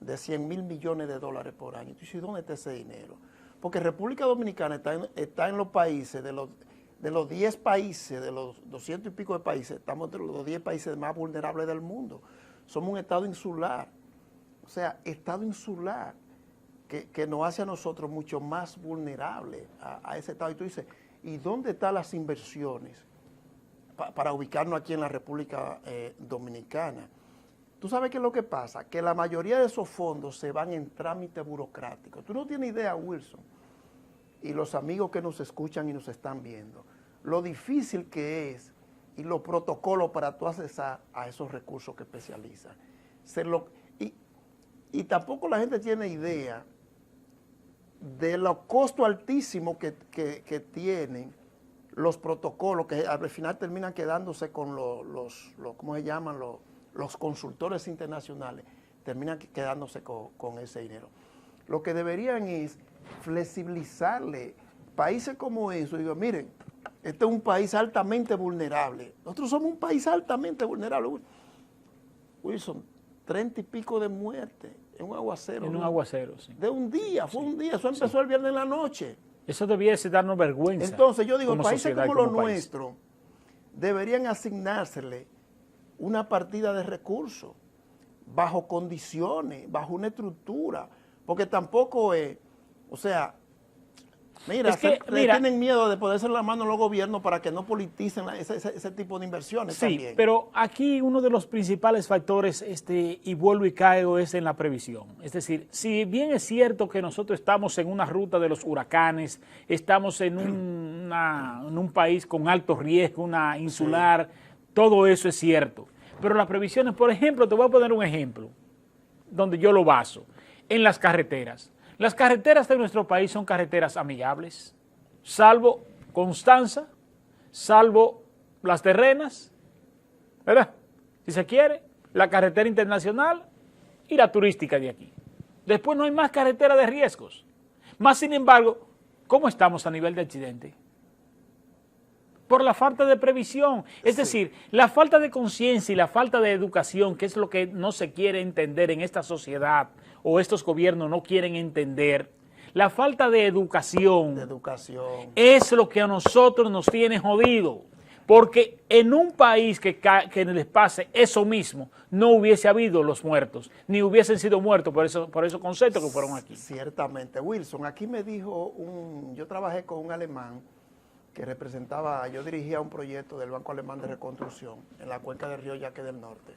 De 100 mil millones de dólares por año. Tú dices, ¿dónde está ese dinero? Porque República Dominicana está en los países, de los 10 países, de los 200 y pico de países, estamos entre los 10 países más vulnerables del mundo. Somos un estado insular, o sea, estado insular que nos hace a nosotros mucho más vulnerables a ese estado. Y tú dices, ¿y dónde están las inversiones para ubicarnos aquí en la República Dominicana? ¿Tú sabes qué es lo que pasa? Que la mayoría de esos fondos se van en trámite burocrático. Tú no tienes idea, Wilson, y los amigos que nos escuchan y nos están viendo, lo difícil que es y los protocolos para tú accesar a esos recursos que especializan. Y tampoco la gente tiene idea de los costos altísimos que tienen los protocolos, que al final terminan quedándose con ¿cómo se llaman? Los consultores internacionales, terminan quedándose con ese dinero. Lo que deberían es flexibilizarle países como eso. Digo, miren, este es un país altamente vulnerable. Nosotros somos un país altamente vulnerable. Wilson, 30 y pico de muertes en un aguacero. En un aguacero, sí. De un día, fue un día. Eso empezó el viernes en la noche. Eso debiese darnos vergüenza. Entonces yo digo, como países sociedad y como los país. nuestros deberían asignársele una partida de recursos bajo condiciones, bajo una estructura, porque tampoco es, o sea, mira, Es que, mira, tienen miedo de ponerse la mano a los gobiernos para que no politicen ese tipo de inversiones Sí, también. pero aquí uno de los principales factores, y vuelvo y caigo, es en la previsión. Es decir, si bien es cierto que nosotros estamos en una ruta de los huracanes, estamos en un país con alto riesgo, una insular, todo eso es cierto. Pero las previsiones, por ejemplo, te voy a poner un ejemplo, donde yo lo baso, en las carreteras. Las carreteras de nuestro país son carreteras amigables, salvo Constanza, salvo las terrenas, ¿verdad? Si se quiere, la carretera internacional y la turística de aquí. Después no hay más carretera de riesgos. Más sin embargo, ¿cómo estamos a nivel de accidente? por la falta de previsión. Es decir, la falta de conciencia y la falta de educación, que es lo que no se quiere entender en esta sociedad, o estos gobiernos no quieren entender, la falta de educación, es lo que a nosotros nos tiene jodido. Porque en un país que les pase eso mismo, no hubiese habido los muertos, ni hubiesen sido muertos por esos conceptos que fueron aquí. Ciertamente. Wilson, aquí me dijo yo trabajé con un alemán que representaba, yo dirigía un proyecto del Banco Alemán de Reconstrucción en la cuenca del río Yaque del Norte.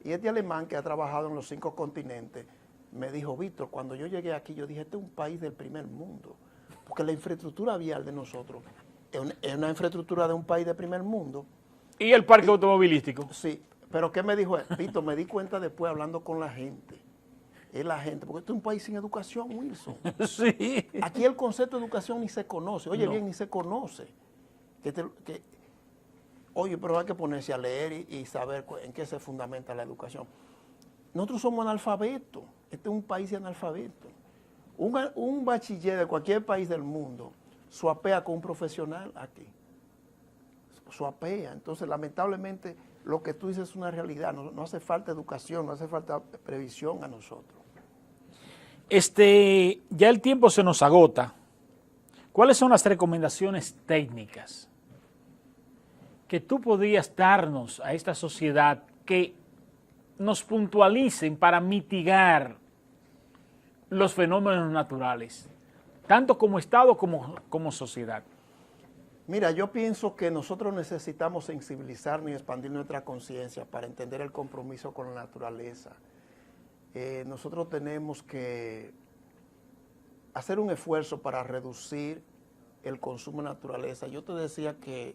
Y este alemán que ha trabajado en los 5 continentes, me dijo, Víctor, cuando yo llegué aquí, yo dije, este es un país del primer mundo, porque la infraestructura vial de nosotros es una infraestructura de un país de primer mundo. ¿Y el parque automovilístico? Sí, pero ¿qué me dijo él? Víctor, me di cuenta después hablando con la gente. Es la gente, porque este es un país sin educación, Wilson. Sí. Aquí el concepto de educación ni se conoce. Oye, bien, ni se conoce. Oye, pero hay que ponerse a leer y saber en qué se fundamenta la educación. Nosotros somos analfabetos. Este es un país de analfabetos. Un bachiller de cualquier país del mundo suapea con un profesional aquí. Suapea. Entonces, lamentablemente, lo que tú dices es una realidad. No hace falta educación, no hace falta previsión a nosotros. Ya el tiempo se nos agota. ¿Cuáles son las recomendaciones técnicas que tú podrías darnos a esta sociedad que nos puntualicen para mitigar los fenómenos naturales, tanto como Estado como sociedad? Mira, yo pienso que nosotros necesitamos sensibilizarnos y expandir nuestra conciencia para entender el compromiso con la naturaleza. Nosotros tenemos que hacer un esfuerzo para reducir el consumo de naturaleza. Yo te decía que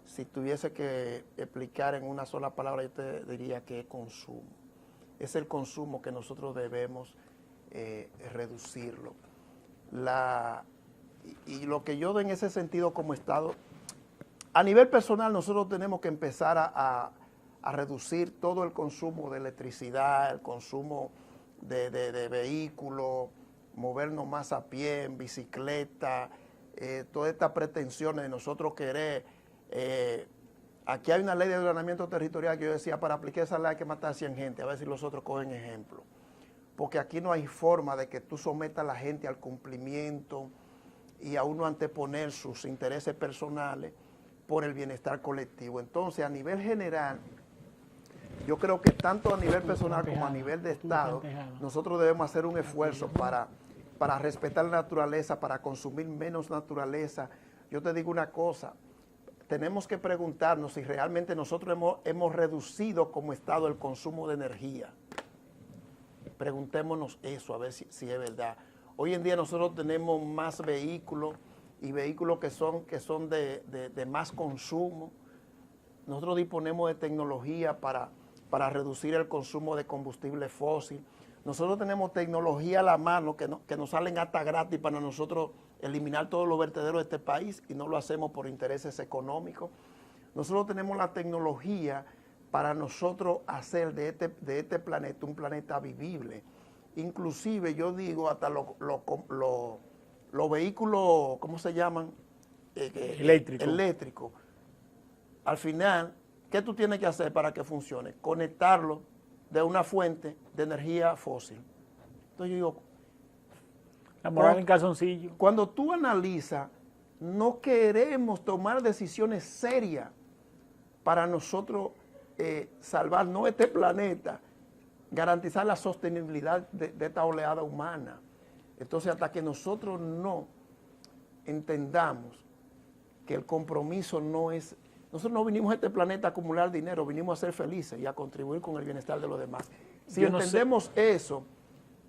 si tuviese que explicar en una sola palabra, yo te diría que es consumo. Es el consumo que nosotros debemos reducirlo. Y lo que yo doy en ese sentido como Estado, a nivel personal nosotros tenemos que empezar a reducir todo el consumo de electricidad, el consumo de vehículos, movernos más a pie, en bicicleta, todas estas pretensiones de nosotros querer. Aquí hay una ley de ordenamiento territorial que yo decía, para aplicar esa ley hay que matar a 100 gente, a ver si los otros cogen ejemplo. Porque aquí no hay forma de que tú sometas a la gente al cumplimiento y a uno anteponer sus intereses personales por el bienestar colectivo. Entonces, a nivel general, yo creo que tanto a nivel personal como a nivel de Estado, nosotros debemos hacer un esfuerzo para respetar la naturaleza, para consumir menos naturaleza. Yo te digo una cosa, tenemos que preguntarnos si realmente nosotros hemos reducido como Estado el consumo de energía. Preguntémonos eso, a ver si es verdad. Hoy en día nosotros tenemos más vehículos y vehículos que son de más consumo. Nosotros disponemos de tecnología para reducir el consumo de combustible fósil. Nosotros tenemos tecnología a la mano que nos salen hasta gratis para nosotros eliminar todos los vertederos de este país y no lo hacemos por intereses económicos. Nosotros tenemos la tecnología para nosotros hacer de este planeta un planeta vivible. Inclusive yo digo hasta los vehículos, ¿cómo se llaman? Eléctricos. Al final, ¿qué tú tienes que hacer para que funcione? Conectarlo de una fuente de energía fósil. Entonces yo digo, la moral en calzoncillo. Cuando tú analizas, no queremos tomar decisiones serias para nosotros salvar no este planeta, garantizar la sostenibilidad de esta oleada humana. Entonces, hasta que nosotros no entendamos que el compromiso no es... Nosotros no vinimos a este planeta a acumular dinero, vinimos a ser felices y a contribuir con el bienestar de los demás. Si entendemos eso,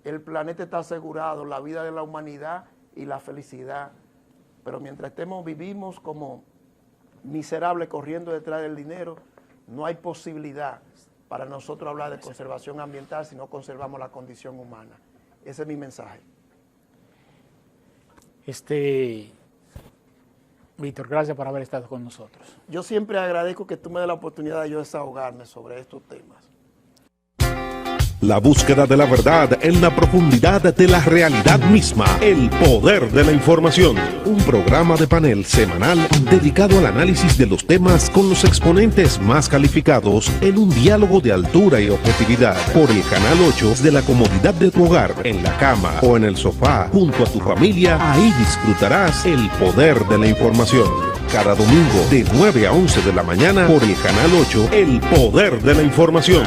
el planeta está asegurado, la vida de la humanidad y la felicidad. Pero mientras vivimos como miserables corriendo detrás del dinero, no hay posibilidad para nosotros hablar de conservación ambiental si no conservamos la condición humana. Ese es mi mensaje. Víctor, gracias por haber estado con nosotros. Yo siempre agradezco que tú me des la oportunidad de yo desahogarme sobre estos temas. La búsqueda de la verdad en la profundidad de la realidad misma. El poder de la información. Un programa de panel semanal dedicado al análisis de los temas con los exponentes más calificados en un diálogo de altura y objetividad. Por el Canal 8 de la comodidad de tu hogar, en la cama o en el sofá, junto a tu familia, ahí disfrutarás el poder de la información. Cada domingo de 9 a 11 de la mañana por el Canal 8, el poder de la información.